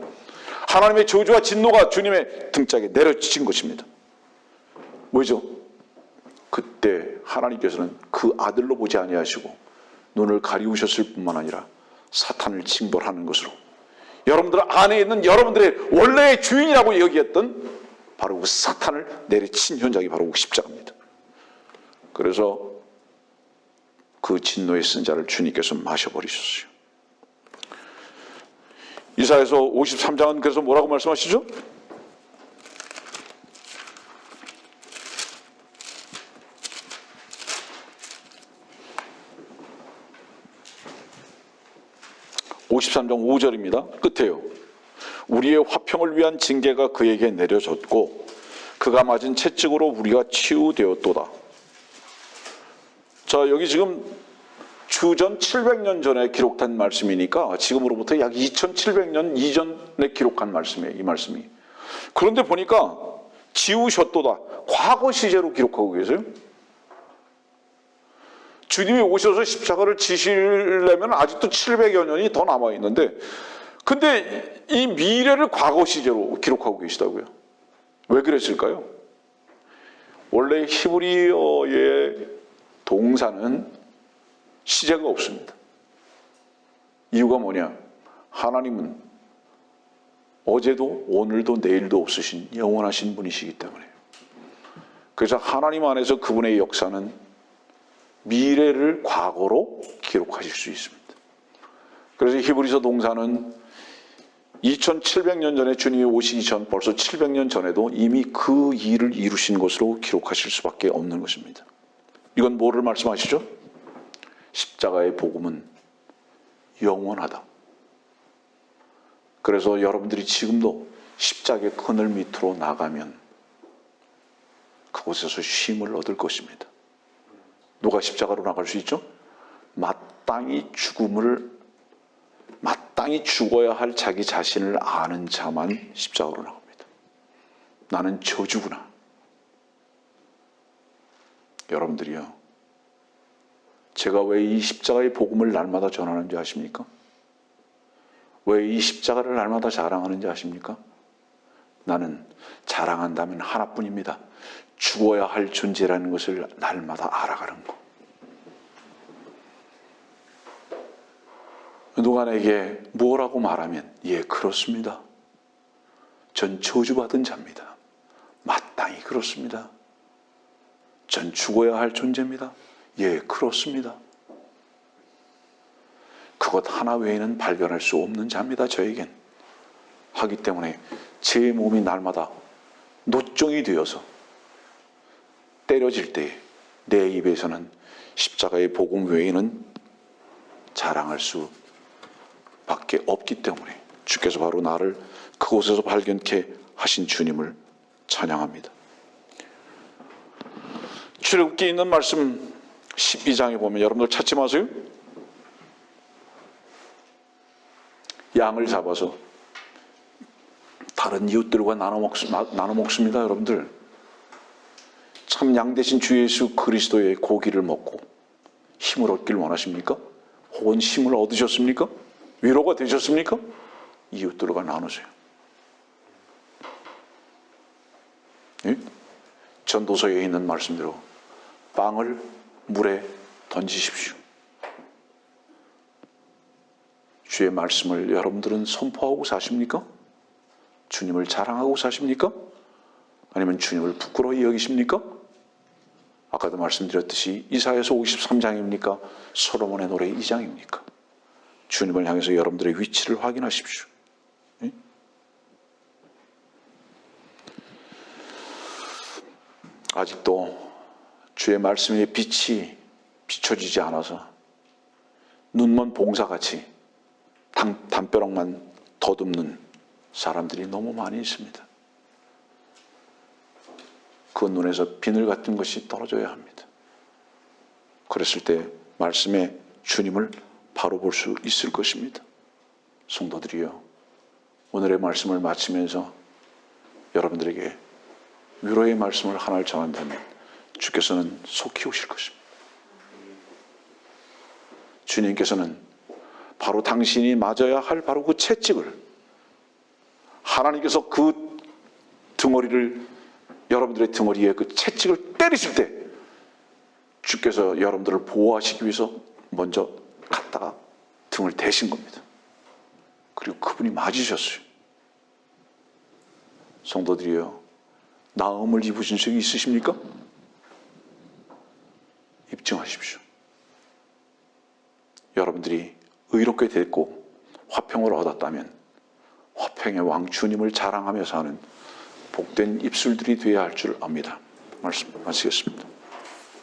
하나님의 저주와 진노가 주님의 등짝에 내려치신 것입니다. 왜죠? 그때 하나님께서는 그 아들로 보지 아니하시고 눈을 가리우셨을 뿐만 아니라 사탄을 징벌하는 것으로 여러분들 안에 있는 여러분들의 원래의 주인이라고 여기었던 바로 그 사탄을 내려친 현장이 바로 그 십자가입니다. 그래서 그 진노의 쓴자를 주님께서 마셔버리셨어요. 이사야서 53장은 그래서 뭐라고 말씀하시죠? (53장) 5절입니다. 끝에요. 우리의 화평을 위한 징계가 그에게 내려졌고 그가 맞은 채찍으로 우리가 치유되었도다. 자, 여기 지금 주전 700년 전에 기록된 말씀이니까 지금으로부터 약 2700년 이전에 기록한 말씀이에요. 이 말씀이. 그런데 보니까 지우셨도다. 과거 시제로 기록하고 계세요. 주님이 오셔서 십자가를 지시려면 아직도 700여 년이 더 남아있는데 근데 이 미래를 과거 시제로 기록하고 계시다고요. 왜 그랬을까요? 원래 히브리어의 동사는 시제가 없습니다. 이유가 뭐냐? 하나님은 어제도 오늘도 내일도 없으신 영원하신 분이시기 때문에. 그래서 하나님 안에서 그분의 역사는 미래를 과거로 기록하실 수 있습니다. 그래서 히브리서 동사는 2700년 전에 주님이 오시기 전 벌써 700년 전에도 이미 그 일을 이루신 것으로 기록하실 수밖에 없는 것입니다. 이건 뭐를 말씀하시죠? 십자가의 복음은 영원하다. 그래서 여러분들이 지금도 십자가의 그늘 밑으로 나가면 그곳에서 쉼을 얻을 것입니다. 누가 십자가로 나갈 수 있죠? 마땅히 죽어야 할 자기 자신을 아는 자만 십자가로 나갑니다. 나는 저주구나. 여러분들이요, 제가 왜 이 십자가의 복음을 날마다 전하는지 아십니까? 왜 이 십자가를 날마다 자랑하는지 아십니까? 나는 자랑한다면 하나뿐입니다. 죽어야 할 존재라는 것을 날마다 알아가는 것. 누가 내게 뭐라고 말하면 예, 그렇습니다. 전 저주받은 자입니다. 마땅히 그렇습니다. 전 죽어야 할 존재입니다. 예, 그렇습니다. 그것 하나 외에는 발견할 수 없는 자입니다. 저에겐. 하기 때문에 제 몸이 날마다 노종이 되어서 때려질 때 내 입에서는 십자가의 복음 외에는 자랑할 수밖에 없기 때문에 주께서 바로 나를 그곳에서 발견케 하신 주님을 찬양합니다. 출애굽기에 있는 말씀 12장에 보면 여러분들 찾지 마세요. 양을 잡아서 다른 이웃들과 나눠 먹습니다. 여러분들. 참 양 대신 주 예수 그리스도의 고기를 먹고 힘을 얻길 원하십니까? 혹은 힘을 얻으셨습니까? 위로가 되셨습니까? 이웃들과 나누세요. 예? 전도서에 있는 말씀대로 빵을 물에 던지십시오. 주의 말씀을 여러분들은 선포하고 사십니까? 주님을 자랑하고 사십니까? 아니면 주님을 부끄러이 여기십니까? 아까도 말씀드렸듯이 이사야서 53장입니까? 솔로몬의 노래 2장입니까? 주님을 향해서 여러분들의 위치를 확인하십시오. 네? 아직도 주의 말씀의 빛이 비춰지지 않아서 눈먼 봉사같이 담벼락만 더듬는 사람들이 너무 많이 있습니다. 그 눈에서 비늘 같은 것이 떨어져야 합니다. 그랬을 때 말씀의 주님을 바로 볼 수 있을 것입니다. 성도들이여, 오늘의 말씀을 마치면서 여러분들에게 위로의 말씀을 하나를 전한다면 주께서는 속히 오실 것입니다. 주님께서는 바로 당신이 맞아야 할 바로 그 채찍을, 하나님께서 그 덩어리를, 여러분들의 덩어리에 그 채찍을 때리실 때 주께서 여러분들을 보호하시기 위해서 먼저 갔다가 등을 대신 겁니다. 그리고 그분이 맞으셨어요. 성도들이여, 나음을 입으신 적이 있으십니까? 입증하십시오. 여러분들이 의롭게 됐고 화평을 얻었다면 화평의 왕 주님을 자랑하며 사는 복된 입술들이 되어야 할 줄 압니다. 말씀 마치겠습니다.